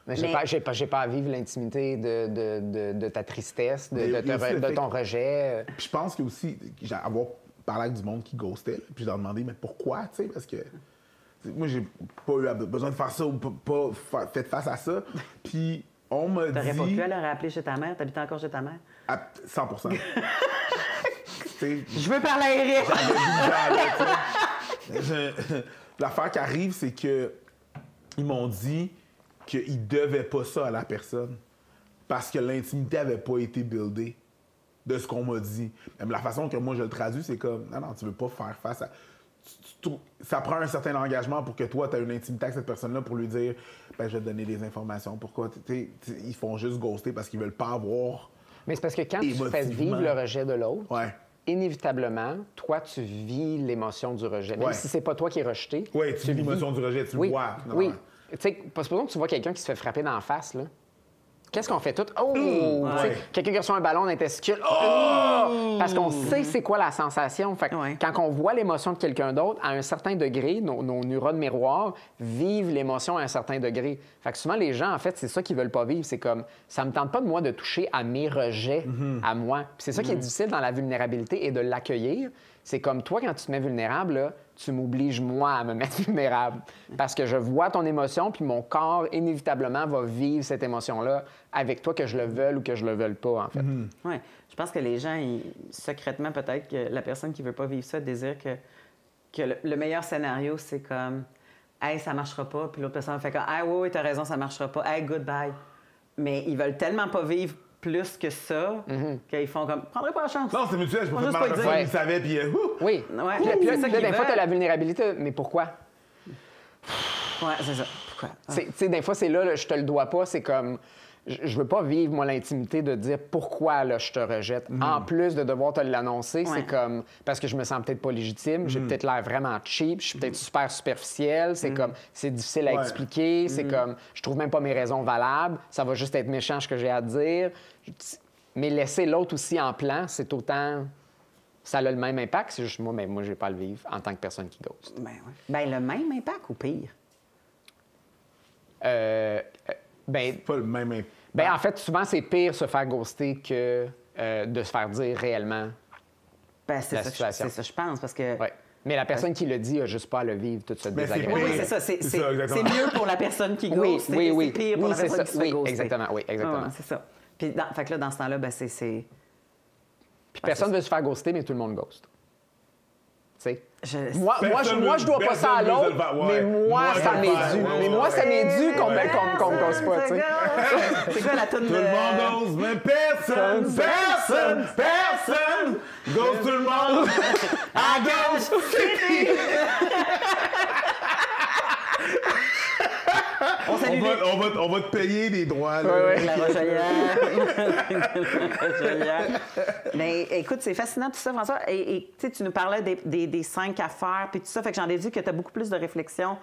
Mais j'ai pas à vivre l'intimité de ta tristesse, de ton rejet. Puis je pense que aussi, avoir parlé avec du monde qui ghostait, puis je leur demandais, mais pourquoi, tu sais, parce que moi, j'ai pas eu besoin de faire ça ou pas fait face à ça. Puis on m'a dit... T'aurais pas pu aller rappeler chez ta mère? T'habites encore chez ta mère? À 100%. Je veux parler à Eric! L'affaire qui arrive, c'est que ils m'ont dit qu'ils devaient pas ça à la personne parce que l'intimité avait pas été buildée de ce qu'on m'a dit. Même la façon que moi je le traduis, c'est comme non, tu veux pas faire face à... Ça prend un certain engagement pour que toi, tu aies une intimité avec cette personne-là pour lui dire ben, je vais te donner des informations. Pourquoi? Ils font juste ghoster parce qu'ils veulent pas avoir... Mais c'est parce que quand tu fais vivre le rejet de l'autre, inévitablement, toi, tu vis l'émotion du rejet. Même si c'est pas toi qui es rejeté. Oui, tu vis l'émotion du rejet, tu le vois. Oui. Tu sais, supposons que tu vois quelqu'un qui se fait frapper dans la face, là. Qu'est-ce qu'on fait tout? Oh! Quelqu'un qui reçoit un ballon dans les testicules. Oh! Parce qu'on sait c'est quoi la sensation. Fait que quand on voit l'émotion de quelqu'un d'autre, à un certain degré, nos neurones miroirs vivent l'émotion à un certain degré. Fait que souvent, les gens, en fait, c'est ça qu'ils veulent pas vivre. C'est comme, ça me tente pas de moi de toucher à mes rejets à moi. Puis c'est ça qui est difficile dans la vulnérabilité et de l'accueillir. C'est comme toi, quand tu te mets vulnérable, là, tu m'obliges, moi, à me mettre vulnérable. Parce que je vois ton émotion, puis mon corps, inévitablement, va vivre cette émotion-là avec toi, que je le veuille ou que je le veuille pas, en fait. Oui. Je pense que les gens, secrètement, peut-être que la personne qui veut pas vivre ça désire que le meilleur scénario, c'est comme « Hey, ça marchera pas », puis l'autre personne fait comme « Hey, oui, t'as raison, ça marchera pas. Hey, goodbye ». Mais ils veulent tellement pas vivre plus que ça, qu'ils font comme « prendrais pas la chance ». Non, c'est mutuel, je peux juste faire pas mal le à dire. il savait, puis Oui. Ouais, Puis là, c'est ça qu'ils des fois, tu as veulent. la vulnérabilité, mais pourquoi? Ouais, c'est ça. Pourquoi? Tu sais, des fois, c'est là, je te le dois pas, c'est comme... Je veux pas vivre, moi, l'intimité de dire pourquoi là, je te rejette. En plus de devoir te l'annoncer, c'est comme... Parce que je me sens peut-être pas légitime, j'ai peut-être l'air vraiment cheap, je suis peut-être super superficielle, c'est comme... C'est difficile à expliquer, c'est comme... Je trouve même pas mes raisons valables, ça va juste être méchant ce que j'ai à dire. Mais laisser l'autre aussi en plan, c'est autant... Ça a le même impact, c'est juste moi, mais moi, je vais pas le vivre en tant que personne qui ghost. Ben, ouais. Ben, le même impact ou pire? Ben, pas le même impact. Ben, en fait, souvent, c'est pire se faire ghoster que de se faire dire réellement Ben, c'est la ça, situation. c'est ça, je pense, parce que... Ouais. Mais la personne qui le dit a juste pas à le vivre, tout ce Mais c'est désagrément. Oui, c'est ça. C'est C'est ça, exactement. mieux pour la personne qui Oui, ghost, oui, oui. c'est pire pour Oui, la c'est personne ça. qui se fait Oui, ghoster. exactement, oui, exactement. Ouais, c'est ça. Puis, fait que là, dans ce temps-là, ben, c'est... Puis personne ne veut se faire ghoster, mais tout le monde ghost. Tu sais? Moi, Personne je dois pas ça à personne veut l'autre, se le faire, mais ouais. moi, Moi, ça je m'est le fais, dû. ouais, Mais ouais, moi, ouais. ça m'est dû qu'on me ghoste pas, tu sais. C'est quoi la toune Tout le monde ose, mais personne ghost tout le monde. À gauche! On salue On va te payer des droits. Là. Ouais, ouais. La Rochelière. Mais écoute, c'est fascinant tout ça, François. Et tu sais, tu nous parlais des 5 affaires, puis tout ça. Fait que j'en déduis que tu as beaucoup plus de réflexion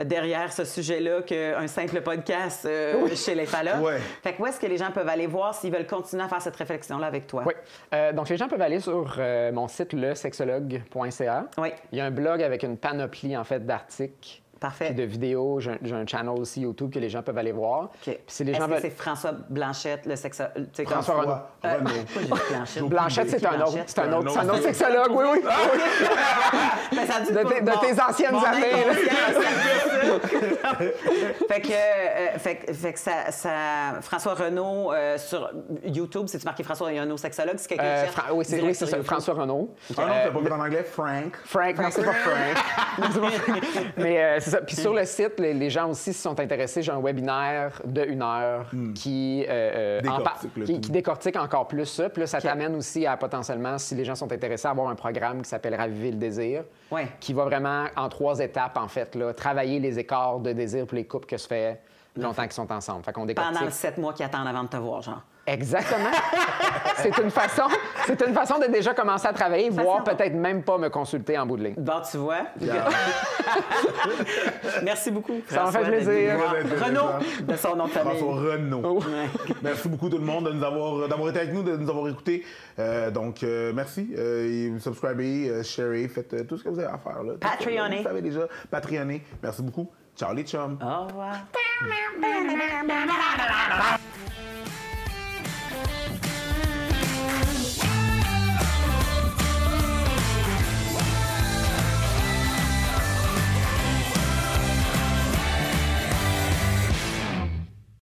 derrière ce sujet-là qu'un simple podcast chez les Fallops. Ouais. Fait que où est-ce que les gens peuvent aller voir s'ils veulent continuer à faire cette réflexion-là avec toi? Oui. Donc, les gens peuvent aller sur mon site lesexologue.ca. Oui. Il y a un blog avec une panoplie, en fait, d'articles. Parfait. Puis de vidéos. J'ai un channel aussi YouTube que les gens peuvent aller voir. OK. Puis si les Est-ce gens que veulent... c'est François Blanchette, le sexologue? François Renaud. Renaud. Pourquoi j'ai dit Blanchette? Blanchette, c'est un autre. Blanchette. C'est un autre sexologue, oui, oui. Ben, ça dit De pas- tes anciennes mon années, là. inconscient, fait que ça François Renaud sur YouTube, c'est-tu marqué François Renaud sexologue? C'est quelqu'un qui cherche Oui, c'est direct ça, sur YouTube. François Renaud. Ah non, c'est pas vu en anglais, Frank. Frank, non, c'est pas Frank. Mais c'est ça. Puis sur le site, les gens aussi, s'ils sont intéressés, j'ai un webinaire de 1 heure qui Décortique le tout. décortique encore plus ça. Puis là, ça t'amène aussi à potentiellement, si les gens sont intéressés, à avoir un programme qui s'appelle Raviver le désir, Ouais. qui va vraiment, en 3 étapes, en fait, là, travailler les écarts de désir pour les couples que ça fait longtemps qu'ils sont ensemble. Fait qu'on décortique. Pendant les 7 mois qui attendent avant de te voir, genre. Exactement. c'est une façon de déjà commencer à travailler, voire peut-être même pas me consulter en bout de ligne. Bon, tu vois. Merci beaucoup. Ça m'a fait François, plaisir. d'être venu voir. Renaud, Renaud, de son nom de famille. François Renaud. Oh. Ouais. Merci beaucoup tout le monde d'avoir été avec nous, de nous avoir écoutés. Merci. Et vous subscribez, sharez, faites tout ce que vous avez à faire. Là. Patreonnez. Vous savez déjà, Patreonnez. Merci beaucoup. Ciao les chums. Au revoir.